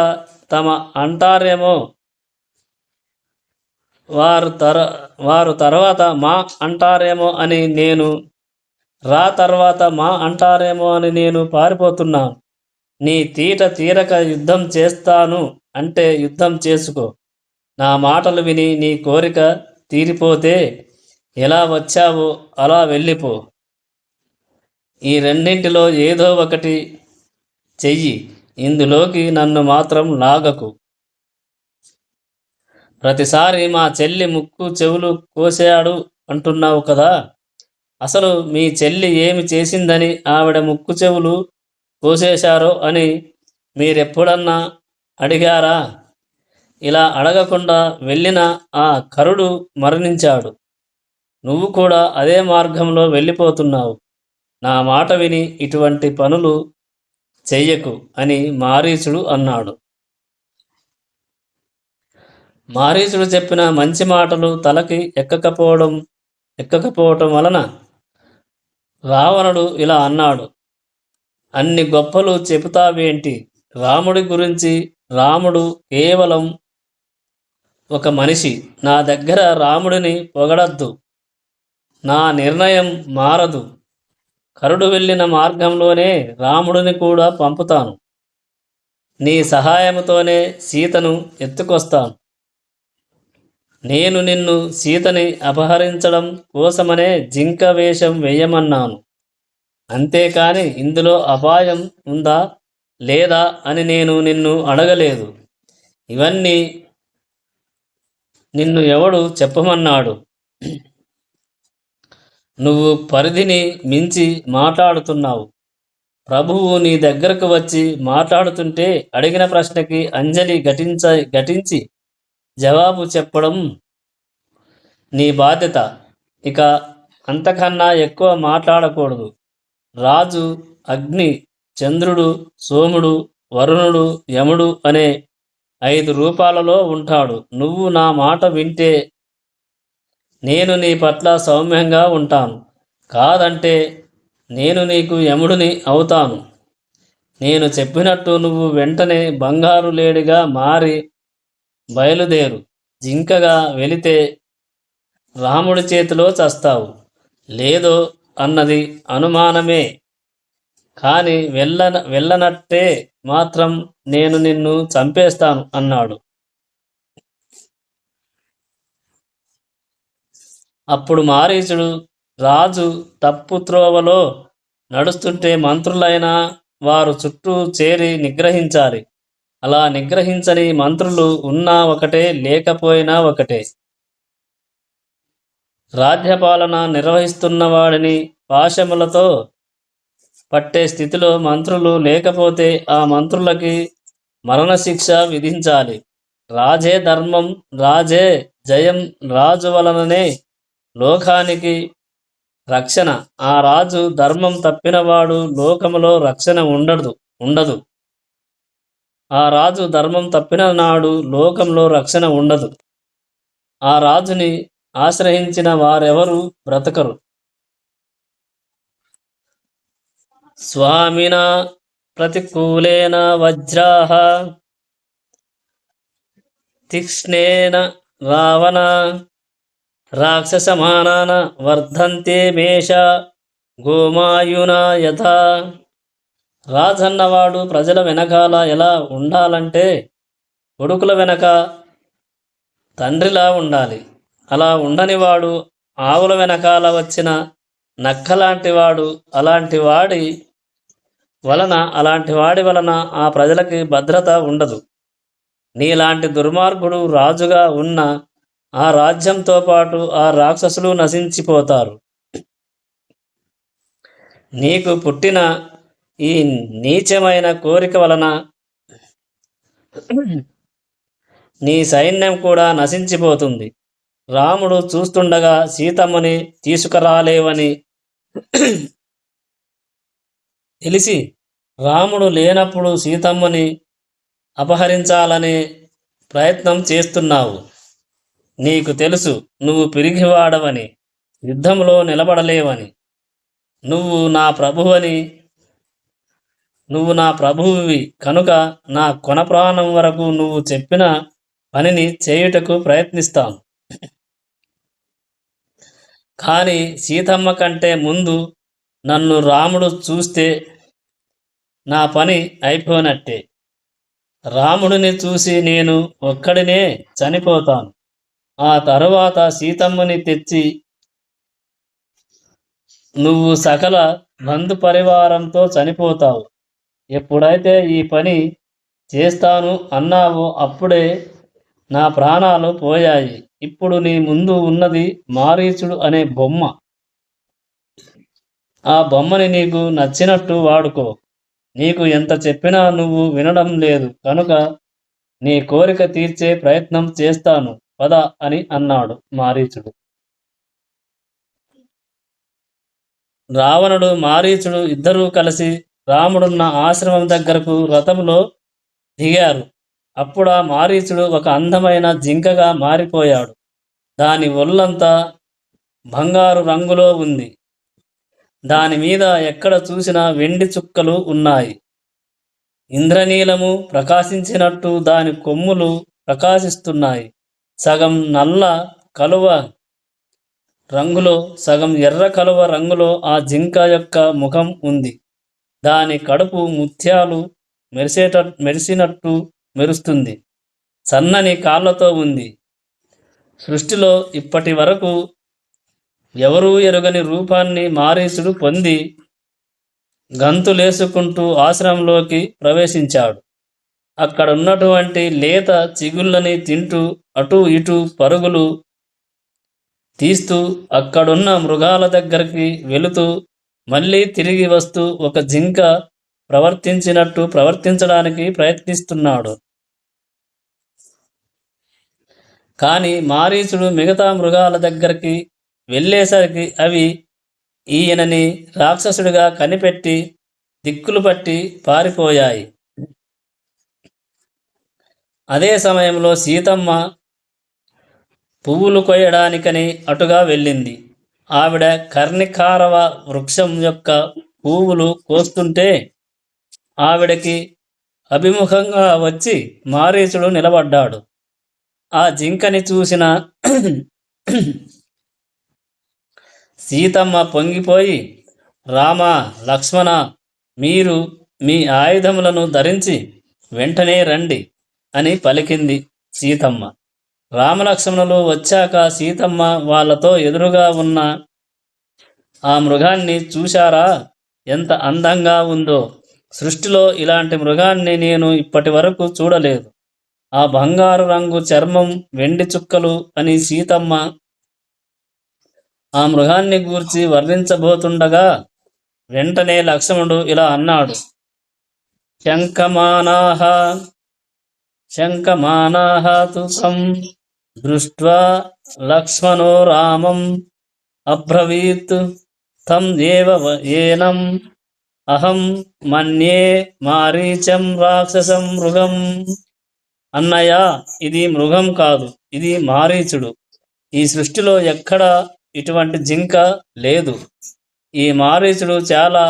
మా అంటారేమో అని నేను తర్వాత మా అంటారేమో అని నేను పారిపోతున్నాను. నీ తీరక యుద్ధం చేస్తాను అంటే యుద్ధం చేసుకో. నా మాటలు విని నీ కోరిక తీరిపోతే ఎలా వచ్చావో అలా వెళ్ళిపో. ఈ రెండింటిలో ఏదో ఒకటి చెయ్యి. ఇందులోకి నన్ను మాత్రం లాగకు. ప్రతిసారి మా చెల్లి ముక్కు చెవులు కోసాడు అంటున్నావు కదా, అసలు మీ చెల్లి ఏమి చేసిందని ఆవిడ ముక్కు చెవులు కోసేశారో అని మీరెప్పుడన్నా అడిగారా? ఇలా అడగకుండా వెళ్ళిన ఆ కరుడు మరణించాడు. నువ్వు కూడా అదే మార్గంలో వెళ్ళిపోతున్నావు. నా మాట విని ఇటువంటి పనులు చెయ్యకు అని మారీచుడు అన్నాడు. మారీచుడు చెప్పిన మంచి మాటలు తలకి ఎక్కకపోవటం వలన రావణుడు ఇలా అన్నాడు, అన్ని గొప్పలు చెబుతావేంటి? రాముడి గురించి. రాముడు కేవలం ఒక మనిషి. నా దగ్గర రాముడిని పొగడద్దు. నా నిర్ణయం మారదు. కరుడు వెళ్ళిన మార్గంలోనే రాముడిని కూడా పంపుతాను. నీ సహాయంతోనే సీతను ఎత్తుకొస్తాను. నేను నిన్ను సీతని అపహరించడం కోసమనే జింక వేషం వేయమన్నాను. అంతేకాని ఇందులో అపాయం ఉందా లేదా అని నేను నిన్ను అడగలేదు. ఇవన్నీ నిన్ను ఎవడు చెప్పమన్నాడు? నువ్వు పరిధిని మించి మాట్లాడుతున్నావు. ప్రభువు నీ దగ్గరకు వచ్చి మాట్లాడుతుంటే అడిగిన ప్రశ్నకి అంజలి ఘటించి జవాబు చెప్పడం నీ బాధ్యత. ఇక అంతకన్నా ఎక్కువ మాట్లాడకూడదు. రాజు అగ్ని, చంద్రుడు, సోముడు, వరుణుడు, యముడు అనే 5 రూపాలలో ఉంటాడు. నువ్వు నా మాట వింటే నేను నీ పట్ల సౌమ్యంగా ఉంటాను. కాదంటే నేను నీకు యముడిని అవుతాను. నేను చెప్పినట్టు నువ్వు వెంటనే బంగారు లేడిగా మారి బయలుదేరు. జింకగా వెళితే రాముడి చేతిలో చస్తావు. లేదో అన్నది అనుమానమే, కానీ వెళ్ళనట్టే మాత్రం నేను నిన్ను చంపేస్తాను అన్నాడు. అప్పుడు మారీచుడు, రాజు తప్పు త్రోవలో నడుస్తుంటే మంత్రులైన వారు చుట్టూ చేరి నిగ్రహించాలి. అలా నిగ్రహించని మంత్రులు ఉన్నా ఒకటే, లేకపోయినా ఒకటే. రాజ్యపాలన నిర్వహిస్తున్న వాడిని పాశములతో పట్టే స్థితిలో మంత్రులు లేకపోతే ఆ మంత్రులకి మరణశిక్ష విధించాలి. రాజే ధర్మం, రాజే జయం. రాజు వలననే లోకానికి రక్షణ. ఆ రాజు ధర్మం తప్పినవాడు లోకములో రక్షణ ఉండదు. ఆ రాజు ధర్మం తప్పిన నాడు లోకంలో రక్షణ ఉండదు. ఆ రాజుని ఆశ్రయించిన వారెవరూ బ్రతకరు. స్వామినా ప్రతికూలేన వజ్రాః తీక్ష్ణేన రావణ రాక్షసమానాన వర్ధంతే మేష గోమాయునా యథా. రాజన్నవాడు ప్రజల వెనకాల ఎలా ఉండాలంటే కొడుకుల వెనక తండ్రిలా ఉండాలి. అలా ఉండనివాడు ఆవుల వెనకాల వచ్చిన నక్కలాంటివాడు. అలాంటి వాడి వలన ఆ ప్రజలకి భద్రత ఉండదు. నీలాంటి దుర్మార్గుడు రాజుగా ఉన్న ఆ రాజ్యంతో పాటు ఆ రాక్షసులు నశించిపోతారు. నీకు పుట్టిన ఈ నీచమైన కోరిక వలన నీ సైన్యం కూడా నశించిపోతుంది. రాముడు చూస్తుండగా సీతమ్మని తీసుకురాలేవని తెలిసి రాముడు లేనప్పుడు సీతమ్మని అపహరించాలనే ప్రయత్నం చేస్తున్నావు. నీకు తెలుసు నువ్వు పిరిగివాడవని, యుద్ధంలో నిలబడలేవని. నువ్వు నా ప్రభువువి కనుక నా కొన ప్రాణం వరకు నువ్వు చెప్పిన పనిని చేయుటకు ప్రయత్నిస్తాను. కానీ సీతమ్మ కంటే ముందు నన్ను రాముడు చూస్తే నా పని అయిపోయినట్టే. రాముడిని చూసి నేను ఒక్కడినే చనిపోతాను. ఆ తరువాత సీతమ్మని తెచ్చి నువ్వు సకల బంధు పరివారంతో చనిపోతావు. ఎప్పుడైతే ఈ పని చేస్తాను అన్నావో అప్పుడే నా ప్రాణాలు పోయాయి. ఇప్పుడు నీ ముందు ఉన్నది మారీచుడు అనే బొమ్మ. ఆ బొమ్మని నీకు నచ్చినట్టు వాడుకో. నీకు ఎంత చెప్పినా నువ్వు వినడం లేదు కనుక నీ కోరిక తీర్చే ప్రయత్నం చేస్తాను పద అని అన్నాడు మారీచుడు. రావణుడు మారీచుడు ఇద్దరూ కలిసి రాముడున్న ఆశ్రమం దగ్గరకు రథంలో దిగారు. అప్పుడా మారీచుడు ఒక అందమైన జింకగా మారిపోయాడు. దాని ఒళ్ళంతా బంగారు రంగులో ఉంది. దాని మీద ఎక్కడ చూసినా వెండి చుక్కలు ఉన్నాయి. ఇంద్రనీలము ప్రకాశించినట్టు దాని కొమ్ములు ప్రకాశిస్తున్నాయి. సగం నల్ల కలువ రంగులో, సగం ఎర్ర కలువ రంగులో ఆ జింక యొక్క ముఖం ఉంది. దాని కడుపు ముత్యాలు మెరిసినట్టు మెరుస్తుంది. సన్నని కాళ్ళతో ఉంది. సృష్టిలో ఇప్పటి వరకు ఎవరూ ఎరుగని రూపాన్ని మారీచుడు పొంది గంతులేసుకుంటూ ఆశ్రమంలోకి ప్రవేశించాడు. అక్కడున్నటువంటి లేత చిగుళ్ళని తింటూ అటూ ఇటూ పరుగులు తీస్తూ అక్కడున్న మృగాల దగ్గరికి వెళుతూ మళ్ళీ తిరిగి వస్తూ ఒక జింక ప్రవర్తించినట్టు ప్రవర్తించడానికి ప్రయత్నిస్తున్నాడు. కానీ మారీచుడు మిగతా మృగాల దగ్గరికి వెళ్ళేసరికి అవి ఈయనని రాక్షసుడిగా కనిపెట్టి దిక్కులు పట్టి పారిపోయాయి. అదే సమయంలో సీతమ్మ పువ్వులు కొయ్యడానికని అటుగా వెళ్ళింది. ఆవిడ కర్ణికారవ వృక్షం యొక్క పువ్వులు కోస్తుంటే ఆవిడకి అభిముఖంగా వచ్చి మారీచుడు నిలబడ్డాడు. ఆ జింకని చూసిన సీతమ్మ పొంగిపోయి, రామ, లక్ష్మణ, మీరు మీ ఆయుధములను ధరించి వెంటనే రండి అని పలికింది సీతమ్మ. రామలక్ష్మణులు వచ్చాక సీతమ్మ వాళ్ళతో ఎదురుగా ఉన్న ఆ మృగాన్ని చూశారా? ఎంత అందంగా ఉందో! సృష్టిలో ఇలాంటి మృగాన్ని నేను ఇప్పటి వరకు చూడలేదు. ఆ బంగారు రంగు చర్మం, వెండి చుక్కలు అని సీతమ్మ ఆ మృగాన్ని గూర్చి వర్ణించబోతుండగా వెంటనే లక్ష్మణుడు ఇలా అన్నాడు. శంఖమానాః శంఖమానాః తు తం దృష్ట్వా లక్ష్మణో రామం అబ్రవీత్ తం ఏవ ఏనం అహం మన్యే మారీచం రాక్షసం మృగం. అన్నయ్య, ఇది మృగం కాదు, ఇది మారీచుడు. ఈ సృష్టిలో ఎక్కడ ఇటువంటి జింక లేదు. ఈ మారీచుడు చాలా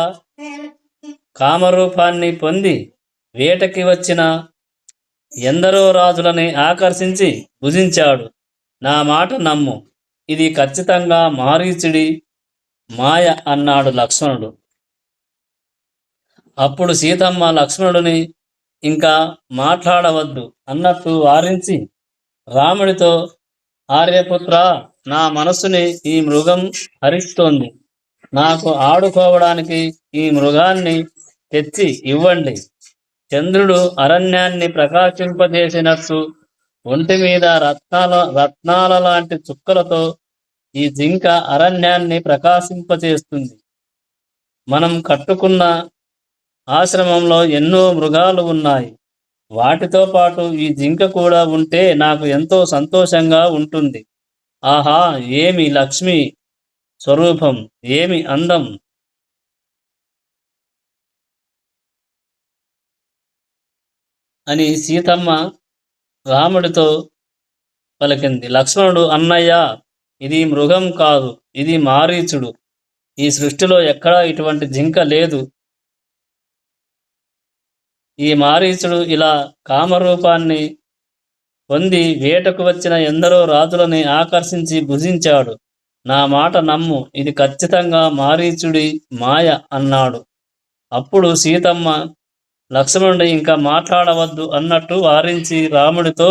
కామరూపాన్ని పొంది వేటకి వచ్చిన ఎందరో రాజులని ఆకర్షించి భుజించాడు. నా మాట నమ్ము, ఇది ఖచ్చితంగా మారీచుడి మాయ అన్నాడు లక్ష్మణుడు. అప్పుడు సీతమ్మ లక్ష్మణుడిని ఇంకా మాట్లాడవద్దు అన్నట్టు వారించి రాముడితో, ఆర్యపుత్ర, నా మనస్సుని ఈ మృగం హరిస్తోంది. నాకు ఆడుకోవడానికి ఈ మృగాన్ని తెచ్చి ఇవ్వండి. చంద్రుడు అరణ్యాన్ని ప్రకాశింపజేసినట్టు ఒంటి మీద రత్నాల లాంటి చుక్కలతో ఈ జింక అరణ్యాన్ని ప్రకాశింపజేస్తుంది. మనం కట్టుకున్న ఆశ్రమంలో ఎన్నో మృగాలు ఉన్నాయి. వాటితో పాటు ఈ జింక కూడా ఉంటే నాకు ఎంతో సంతోషంగా ఉంటుంది. ఆహా, ఏమి లక్ష్మి స్వరూపం, ఏమి అందం! అని సీతమ్మ రాముడితో పలికింది. లక్ష్మణుడు, అన్నయ్య, ఇది మృగం కాదు, ఇది మారీచుడు. ఈ సృష్టిలో ఎక్కడా ఇటువంటి జింక లేదు. ఈ మారీచుడు ఇలా కామరూపాన్ని పొంది వేటకు వచ్చిన ఎందరో రాజులని ఆకర్షించి భుజించాడు. నా మాట నమ్ము, ఇది ఖచ్చితంగా మారీచుడి మాయ అన్నాడు. అప్పుడు సీతమ్మ లక్ష్మణుడు ఇంకా మాట్లాడవద్దు అన్నట్టు వారించి రాముడితో,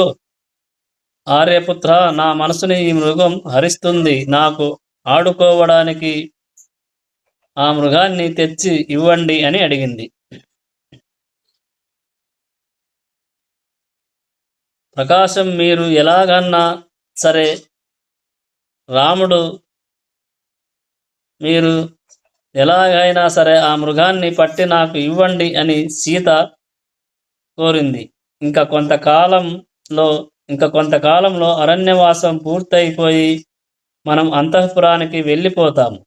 ఆర్యపుత్ర, నా మనసుని ఈ మృగం హరిస్తుంది. నాకు ఆడుకోవడానికి ఆ మృగాన్ని తెచ్చి ఇవ్వండి అని అడిగింది. ప్రకాశం, మీరు ఎలాగన్నా సరే రాముడు, మీరు ఎలాగైనా సరే ఆ మృగాన్ని పట్టి నాకు ఇవ్వండి అని సీత కోరింది. ఇంకా కొంతకాలంలో ఇంకా కొంతకాలంలో అరణ్యవాసం పూర్తయిపోయి మనం అంతఃపురానికి వెళ్ళిపోతాము.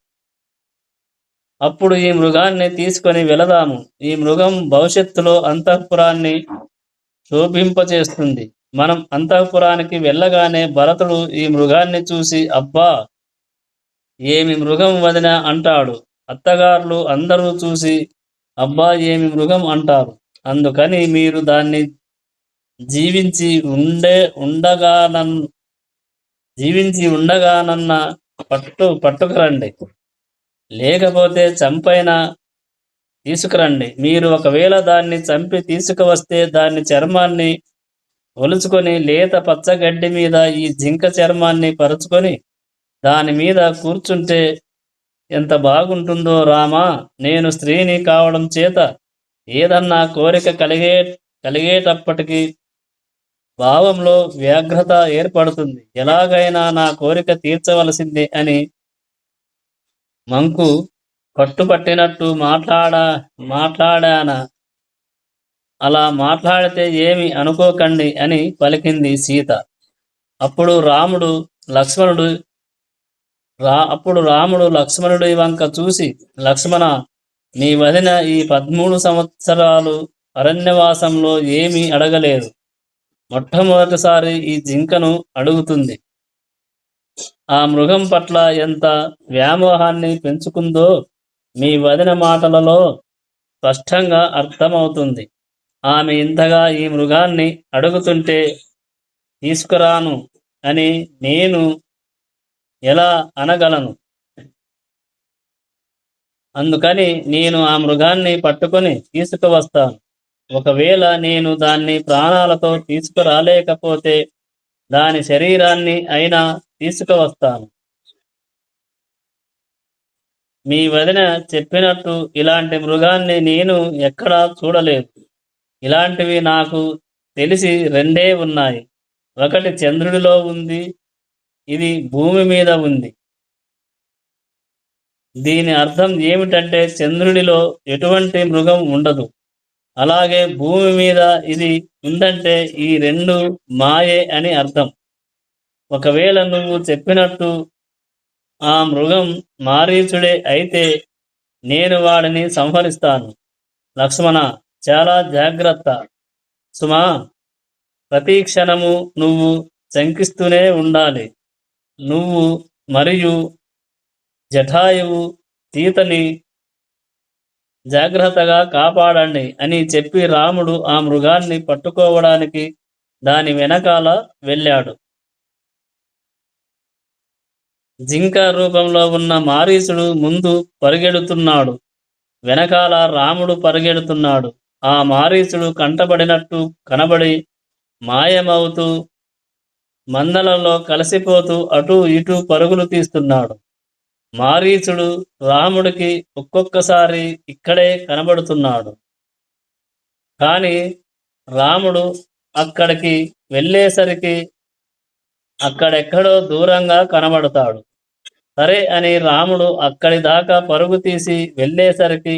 అప్పుడు ఈ మృగాన్ని తీసుకొని వెళదాము. ఈ మృగం భవిష్యత్తులో అంతఃపురాన్ని శోభింపచేస్తుంది. మనం అంతఃపురానికి వెళ్ళగానే భరతుడు ఈ మృగాన్ని చూసి అబ్బా, ఏమి మృగం వదిన అంటాడు. అత్తగారులు అందరూ చూసి అబ్బా, ఏమి మృగం అంటారు. అందుకని మీరు దాన్ని జీవించి ఉండే ఉండగానన్ జీవించి ఉండగానన్న పట్టుకురండి, లేకపోతే చంపైనా తీసుకురండి. మీరు ఒకవేళ దాన్ని చంపి తీసుకువస్తే దాని చర్మాన్ని ఒలుచుకొని లేత పచ్చగడ్డి మీద ఈ జింక చర్మాన్ని పరుచుకొని దాని మీద కూర్చుంటే ఎంత బాగుంటుందో రామా. నేను స్త్రీని కావడం చేత ఏదన్నా కోరిక కలిగేటప్పటికీ భావంలో వ్యాఘ్రత ఏర్పడుతుంది. ఎలాగైనా నా కోరిక తీర్చవలసిందే అని మంకు పట్టుపట్టినట్టు మాట్లాడాన. అలా మాట్లాడితే ఏమి అనుకోకండి అని పలికింది సీత. అప్పుడు రాముడు లక్ష్మణుడి వంక చూసి, లక్ష్మణ, నీ వదిన ఈ 13 సంవత్సరాలు అరణ్యవాసంలో ఏమీ అడగలేదు. మొట్టమొదటిసారి ఈ జింకను అడుగుతుంది. ఆ మృగం పట్ల ఎంత వ్యామోహాన్ని పెంచుకుందో మీ వదిన మాటలలో స్పష్టంగా అర్థమవుతుంది. ఆమె ఇంతగా ఈ మృగాన్ని అడుగుతుంటే తీసుకురాను అని నేను ఎలా అనగలను? అందుకని నేను ఆ మృగాన్ని పట్టుకొని తీసుకువస్తాను. ఒకవేళ నేను దాన్ని ప్రాణాలతో తీసుకురాలేకపోతే దాని శరీరాన్ని అయినా తీసుకువస్తాను. మీ వదిన చెప్పినట్టు ఇలాంటి మృగాన్ని నేను ఎక్కడా చూడలేదు. ఇలాంటివి నాకు తెలిసి 2 ఉన్నాయి. ఒకటి చంద్రుడిలో ఉంది, ఇది భూమి మీద ఉంది. దీని అర్థం ఏమిటంటే చంద్రుడిలో ఎటువంటి మృగం ఉండదు, అలాగే భూమి మీద ఇది ఉందంటే ఈ 2 మాయే అని అర్థం. ఒకవేళ నువ్వు చెప్పినట్టు ఆ మృగం మారీచుడే అయితే నేను వాడిని సంహరిస్తాను. లక్ష్మణ, చాలా జాగ్రత్త సుమా. ప్రతి క్షణము నువ్వు శంకిస్తూనే ఉండాలి. నువ్వు మరియు జటాయువు సీతని జాగ్రత్తగా కాపాడండి అని చెప్పి రాముడు ఆ మృగాన్ని పట్టుకోవడానికి దాని వెనకాల వెళ్ళాడు. జింక రూపంలో ఉన్న మారీచుడు ముందు పరిగెడుతున్నాడు, వెనకాల రాముడు పరిగెడుతున్నాడు. ఆ మారీచుడు కంటబడినట్టు కనబడి మాయమవుతూ మందలలో కలిసిపోతూ అటూ ఇటూ పరుగులు తీస్తున్నాడు. మారీచుడు రాముడికి ఒక్కొక్కసారి ఇక్కడే కనబడుతున్నాడు, కానీ రాముడు అక్కడికి వెళ్ళేసరికి అక్కడెక్కడో దూరంగా కనబడతాడు. సరే అని రాముడు అక్కడి దాకా పరుగు తీసి వెళ్ళేసరికి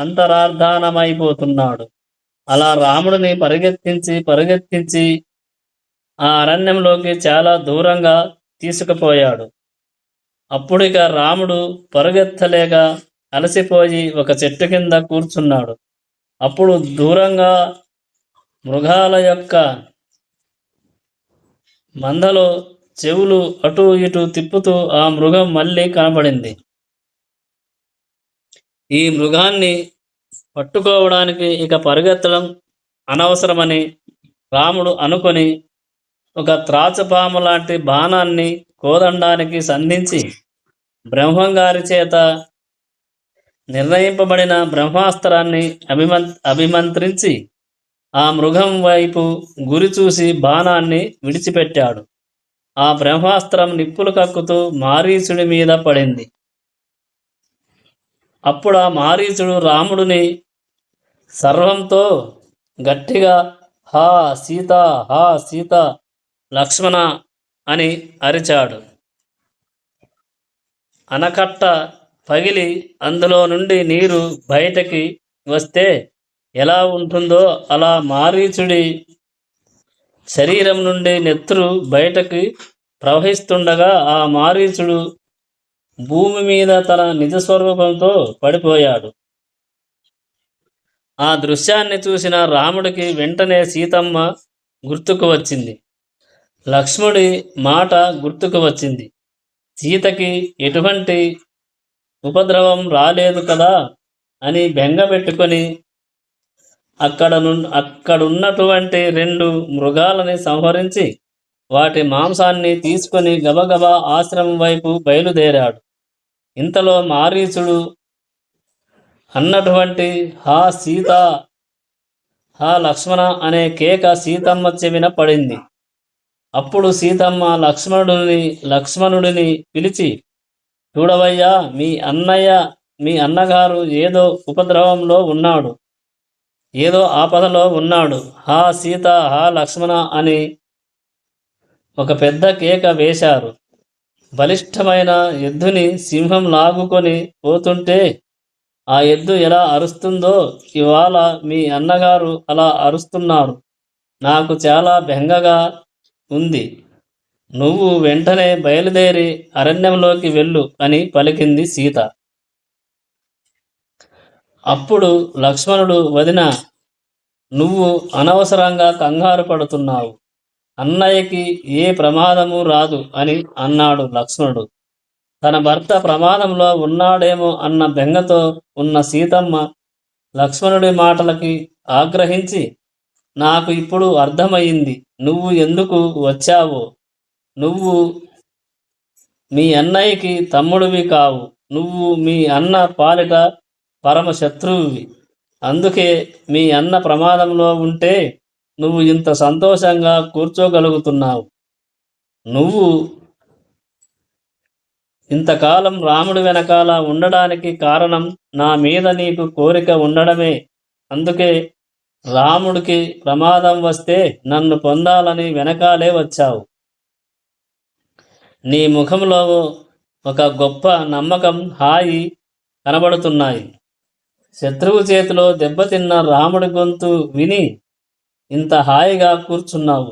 అంతరార్థానమైపోతున్నాడు. అలా రాముడిని పరిగెత్తించి ఆ అరణ్యంలోకి చాలా దూరంగా తీసుకుపోయాడు. అప్పుడిక రాముడు పరుగెత్తలేక అలసిపోయి ఒక చెట్టు కింద కూర్చున్నాడు. అప్పుడు దూరంగా మృగాల యొక్క మందలో చెవులు అటూ ఇటూ తిప్పుతూ ఆ మృగం మళ్ళీ కనబడింది. ఈ మృగాన్ని పట్టుకోవడానికి ఇక పరిగెత్తడం అనవసరమని రాముడు అనుకొని ఒక త్రాచుపాము లాంటి బాణాన్ని కోదండానికి సంధించి బ్రహ్మంగారి చేత నిర్ణయింపబడిన బ్రహ్మాస్త్రాన్ని అభిమంత్రించి ఆ మృగం వైపు గురి చూసి బాణాన్ని విడిచిపెట్టాడు. ఆ బ్రహ్మాస్త్రం నిప్పులు కక్కుతూ మారీచుడి మీద పడింది. అప్పుడు ఆ మారీచుడు రాముడిని సర్వంతో గట్టిగా హా సీత, హా సీత, లక్ష్మణ అని అరిచాడు. ఆనకట్ట పగిలి అందులో నుండి నీరు బయటకి వస్తే ఎలా ఉంటుందో అలా మారీచుడి శరీరం నుండి నెత్తురు బయటకి ప్రవహిస్తుండగా ఆ మారీచుడు భూమి మీద తన నిజ స్వరూపంతో పడిపోయాడు. ఆ దృశ్యాన్ని చూసిన రాముడికి వెంటనే సీతమ్మ గుర్తుకు వచ్చింది. లక్ష్మణుడి మాట గుర్తుకు వచ్చింది. సీతకి ఎటువంటి ఉపద్రవం రాలేదు కదా అని బెంగ పెట్టుకొని అక్కడున్నటువంటి 2 మృగాలని సంహరించి వాటి మాంసాన్ని తీసుకొని గబగబా ఆశ్రమం వైపు బయలుదేరాడు. ఇంతలో మారీచుడు అన్నటువంటి హా సీత, హా లక్ష్మణ అనే కేక సీతమ్మ చెవిన పడింది. అప్పుడు సీతమ్మ లక్ష్మణుడిని పిలిచి, చూడవయ్యా, మీ అన్నగారు ఏదో ఉపద్రవంలో ఉన్నాడు, ఏదో ఆపదలో ఉన్నాడు. హా సీత, హా లక్ష్మణ అని ఒక పెద్ద కేక వేశారు. బలిష్టమైన ఎద్దుని సింహం లాగుకొని పోతుంటే ఆ ఎద్దు ఎలా అరుస్తుందో ఇవాళ మీ అన్నగారు అలా అరుస్తున్నారు. నాకు చాలా బెంగగా ఉంది. నువ్వు వెంటనే బయలుదేరి అరణ్యంలోకి వెళ్ళు అని పలికింది సీత. అప్పుడు లక్ష్మణుడు, వదిన, నువ్వు అనవసరంగా కంగారు పడుతున్నావు. అన్నయ్యకి ఏ ప్రమాదము రాదు అని అన్నాడు లక్ష్మణుడు. తన భర్త ప్రమాదంలో ఉన్నాడేమో అన్న బెంగతో ఉన్న సీతమ్మ లక్ష్మణుడి మాటలకి ఆగ్రహించి, నాకు ఇప్పుడు అర్థమయ్యింది నువ్వు ఎందుకు వచ్చావో. నువ్వు మీ అన్నయ్యకి తమ్ముడివి కావు. నువ్వు మీ అన్న పాలిట పరమ శత్రువువి. అందుకే మీ అన్న ప్రమాదంలో ఉంటే నువ్వు ఇంత సంతోషంగా కూర్చోగలుగుతున్నావు. నువ్వు ఇంతకాలం రాముడి వెనకాల ఉండడానికి కారణం నా మీద నీకు కోరిక ఉండడమే. అందుకే రాముడికి ప్రమాదం వస్తే నన్ను పొందాలని వెనకాలే వచ్చావు. నీ ముఖంలో ఒక గొప్ప నమ్మకం, హాయి కనబడుతున్నాయి. శత్రువు చేతిలో దెబ్బతిన్న రాముడి గొంతు విని ఇంత హాయిగా కూర్చున్నావు.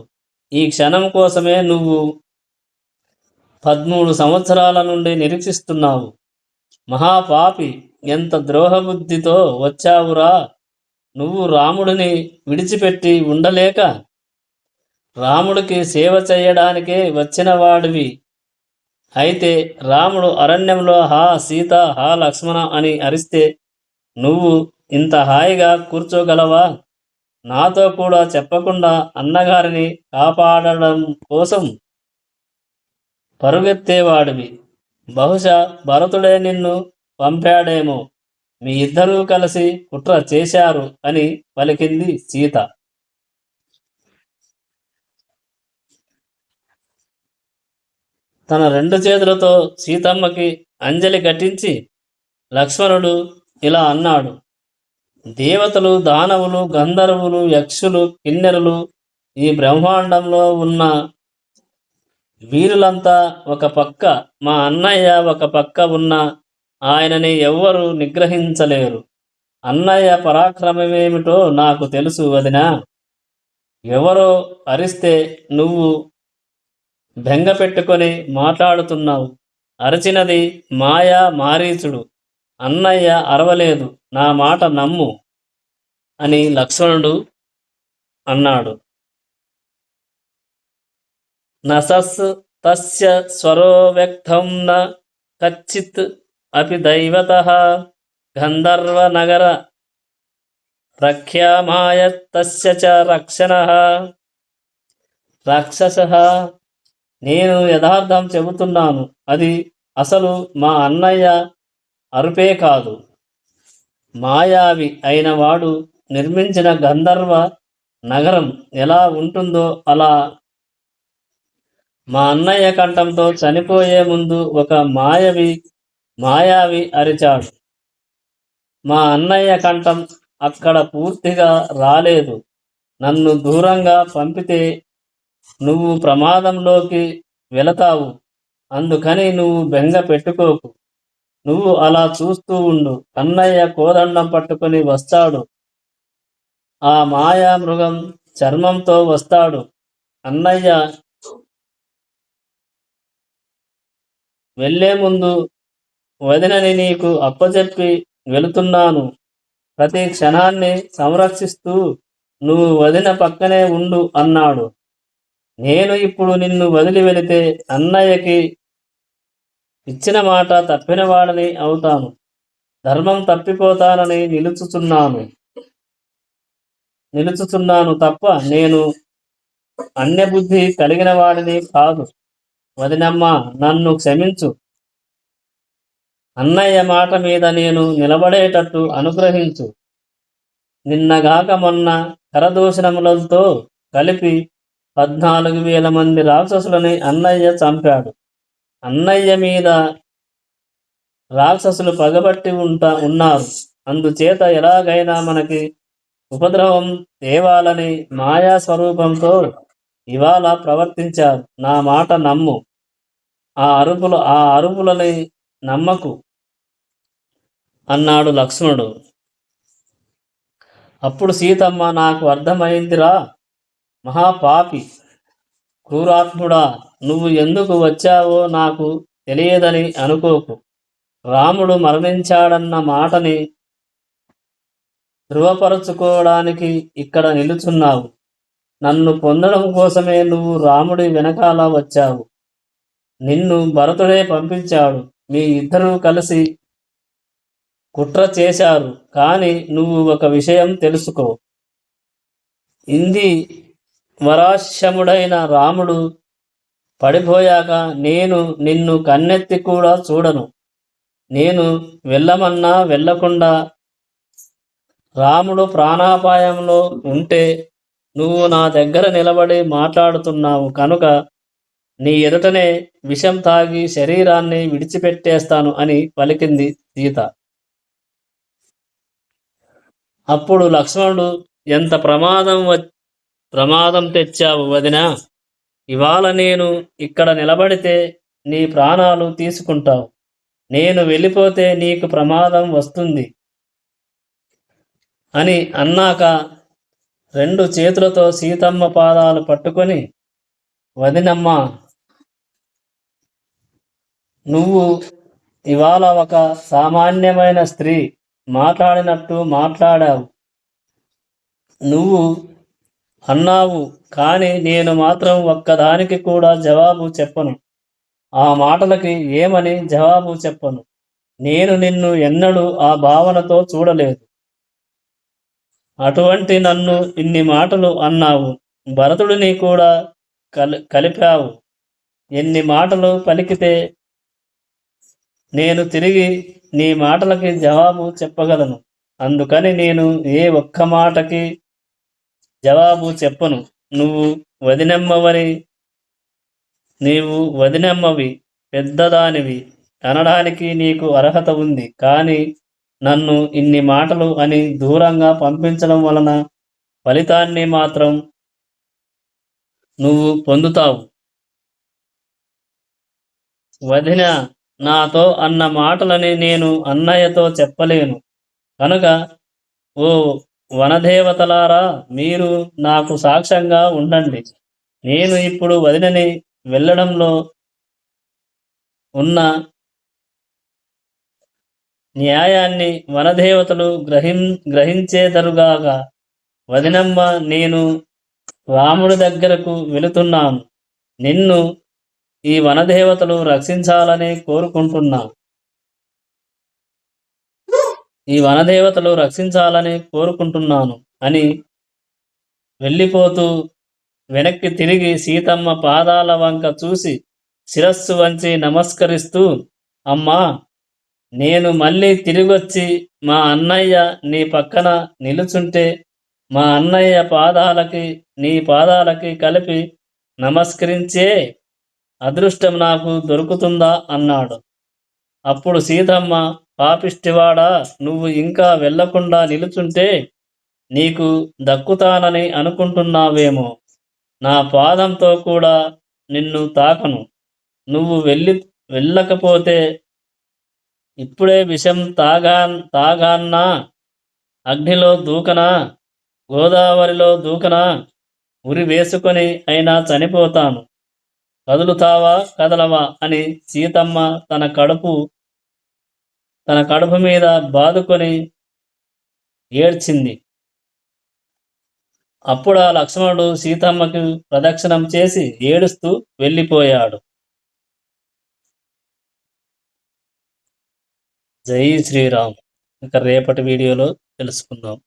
ఈ క్షణం కోసమే నువ్వు 13 సంవత్సరాల నుండి నిరీక్షిస్తున్నావు. మహాపాపి, ఎంత ద్రోహబుద్ధితో వచ్చావురా. నువ్వు రాముడిని విడిచిపెట్టి ఉండలేక రాముడికి సేవ చేయడానికే వచ్చిన వాడివి. అయితే రాముడు అరణ్యంలో హా సీత, హా లక్ష్మణ అని అరిస్తే నువ్వు ఇంత హాయిగా కూర్చోగలవా? నాతో కూడా చెప్పకుండా అన్నగారిని కాపాడడం కోసం పరుగెత్తేవాడివి. బహుశా భరతుడే నిన్ను పంపాడేమో. మీ ఇద్దరూ కలిసి కుట్ర చేశారు అని పలికింది సీత. తన 2 చేతులతో సీతమ్మకి అంజలి ఘటించి లక్ష్మణుడు ఇలా అన్నాడు, దేవతలు, దానవులు, గంధర్వులు, యక్షులు, కిన్నెరులు, ఈ బ్రహ్మాండంలో ఉన్న వీరులంతా ఒక పక్క, మా అన్నయ్య ఒక పక్క ఉన్న ఆయనని ఎవ్వరూ నిగ్రహించలేరు. అన్నయ్య పరాక్రమమేమిటో నాకు తెలుసు వదినా. ఎవరో అరిస్తే నువ్వు బెంగ పెట్టుకొని మాట్లాడుతున్నావు. అరచినది మారీచుడు. అన్నయ్య అరవలేదు. నా మాట నమ్ము అని లక్ష్మణుడు అన్నాడు. నసస్ తస్య స్వరో వ్యక్తం న కచ్చిత్ అపి దైవతః గంధర్వ నగర రక్ష్యామాయ తస్య చ రక్షణః రాక్షసః. నేను యథార్థం చెబుతున్నాను. అది అసలు మా అన్నయ్య అరుపే కాదు. మాయావి అయిన వాడు నిర్మించిన గంధర్వ నగరం ఎలా ఉంటుందో అలా మా అన్నయ్య కంఠంతో చనిపోయే ముందు ఒక మాయావి అరిచాడు. మా అన్నయ్య కంఠం అక్కడ పూర్తిగా రాలేదు. నన్ను దూరంగా పంపితే నువ్వు ప్రమాదంలోకి వెళతావు. అందుకని నువ్వు బెంగ పెట్టుకోకు. నువ్వు అలా చూస్తూ ఉండు. అన్నయ్య కోదండం పట్టుకొని వస్తాడు. ఆ మాయా మృగం చర్మంతో వస్తాడు. అన్నయ్య వెళ్ళే ముందు వదినని నీకు అప్పచెప్పి వెళుతున్నాను. ప్రతి క్షణాన్ని సంరక్షిస్తూ నువ్వు వదిన పక్కనే ఉండు అన్నాడు. నేను ఇప్పుడు నిన్ను వదిలి వెళితే అన్నయ్యకి ఇచ్చిన మాట తప్పినవాడని అవుతాను. ధర్మం తప్పిపోతానని నిలుచుతున్నాను తప్ప నేను అన్యబుద్ధి కలిగిన వాడిని కాదు. వదినమ్మ, నన్ను క్షమించు. అన్నయ్య మాట మీద నేను నిలబడేటట్టు అనుగ్రహించు. నిన్నగాక మొన్న కరదూషణములతో కలిపి 14,000 మంది రాక్షసులని అన్నయ్య చంపాడు. అన్నయ్య మీద రాక్షసులు పగబట్టి ఉన్నారు. అందుచేత ఎలాగైనా మనకి ఉపద్రవం తేవాలని మాయా స్వరూపంతో ఇవాళ ప్రవర్తించారు. నా మాట నమ్ము. ఆ అరుపులని నమ్మకు అన్నాడు లక్ష్మణుడు. అప్పుడు సీతమ్మ, నాకు అర్థమైందిరా మహాపాపి, క్రూరాత్ముడా, నువ్వు ఎందుకు వచ్చావో నాకు తెలియదని అనుకోకు. రాముడు మరణించాడన్న మాటని ధృవపరచుకోవడానికి ఇక్కడ నిలుచున్నావు. నన్ను పొందడం కోసమే నువ్వు రాముడి వెనకాల వచ్చావు. నిన్ను భరతుడే పంపించాడు. మీ ఇద్దరూ కలిసి కుట్ర చేశారు. కానీ నువ్వు ఒక విషయం తెలుసుకో. ఇంది వరాశ్యముడైన రాముడు పడిపోయాక నేను నిన్ను కన్నెత్తి కూడా చూడను. నేను వెళ్ళమన్నా వెళ్ళకుండా రాముడు ప్రాణాపాయంలో ఉంటే నువ్వు నా దగ్గర నిలబడి మాట్లాడుతున్నావు కనుక నీ ఎదుటనే విషం తాగి శరీరాన్ని విడిచిపెట్టేస్తాను అని పలికింది సీత. అప్పుడు లక్ష్మణుడు, ఎంత ప్రమాదం తెచ్చావు వదినా. ఇవాళ నేను ఇక్కడ నిలబడితే నీ ప్రాణాలు తీసుకుంటావు. నేను వెళ్ళిపోతే నీకు ప్రమాదం వస్తుంది అని అన్నాక 2 చేతులతో సీతమ్మ పాదాలు పట్టుకొని, వదినమ్మ, నువ్వు ఇవాళ ఒక సామాన్యమైన స్త్రీ మాట్లాడినట్టు మాట్లాడావు. నువ్వు అన్నావు, కానీ నేను మాత్రం ఒక్కదానికి కూడా జవాబు చెప్పను. ఆ మాటలకి ఏమని జవాబు చెప్పను. నేను నిన్ను ఎన్నడూ ఆ భావనతో చూడలేదు. అటువంటి నన్ను ఇన్ని మాటలు అన్నావు. భరతుడిని కూడా కలిపావు. ఎన్ని మాటలు పలికితే నేను తిరిగి నీ మాటలకి జవాబు చెప్పగలను. అందుకని నేను ఏ ఒక్క మాటకి జవాబు చెప్పను. నీవు వదినమ్మవి, పెద్దదానివి అనడానికి నీకు అర్హత ఉంది. కానీ నన్ను ఇన్ని మాటలు అని దూరంగా పంపించడం వలన ఫలితాన్ని మాత్రం నువ్వు పొందుతావు. వదిన నాతో అన్న మాటలని నేను అన్నయ్యతో చెప్పలేను కనుక ఓ వనదేవతలారా, మీరు నాకు సాక్ష్యంగా ఉండండి. నేను ఇప్పుడు వదినని వెళ్ళడంలో ఉన్న న్యాయాన్ని వనదేవతలు గ్రహించేదరుగాక. వదినమ్మ, నేను రాముడి దగ్గరకు వెళుతున్నాను. నిన్ను ఈ వనదేవతలు రక్షించాలని కోరుకుంటున్నాను అని వెళ్ళిపోతూ వెనక్కి తిరిగి సీతమ్మ పాదాల వంక చూసి శిరస్సు వంచి నమస్కరిస్తూ, అమ్మా, నేను మళ్ళీ తిరిగొచ్చి మా అన్నయ్య నీ పక్కన నిలుచుంటే మా అన్నయ్య పాదాలకి నీ పాదాలకి కలిపి నమస్కరించే అదృష్టం నాకు దొరుకుతుందా అన్నాడు. అప్పుడు సీతమ్మ, పాపిష్టివాడా, నువ్వు ఇంకా వెళ్లకుండా నిలుచుంటే నీకు దక్కుతానని అనుకుంటున్నావేమో. నా పాదంతో కూడా నిన్ను తాకను. నువ్వు వెళ్ళకపోతే ఇప్పుడే విషం తాగాన్నా, అగ్నిలో దూకనా, గోదావరిలో దూకనా, ఉరి వేసుకొని అయినా చనిపోతాను, కదులుతావా కదలవా అని సీతమ్మ తన కడుపు మీద బాదుకొని ఏడ్చింది. అప్పుడు ఆ లక్ష్మణుడు సీతమ్మకు ప్రదక్షిణం చేసి ఏడుస్తూ వెళ్ళిపోయాడు. జై శ్రీరామ్. ఇంకా రేపటి వీడియోలో తెలుసుకుందాం.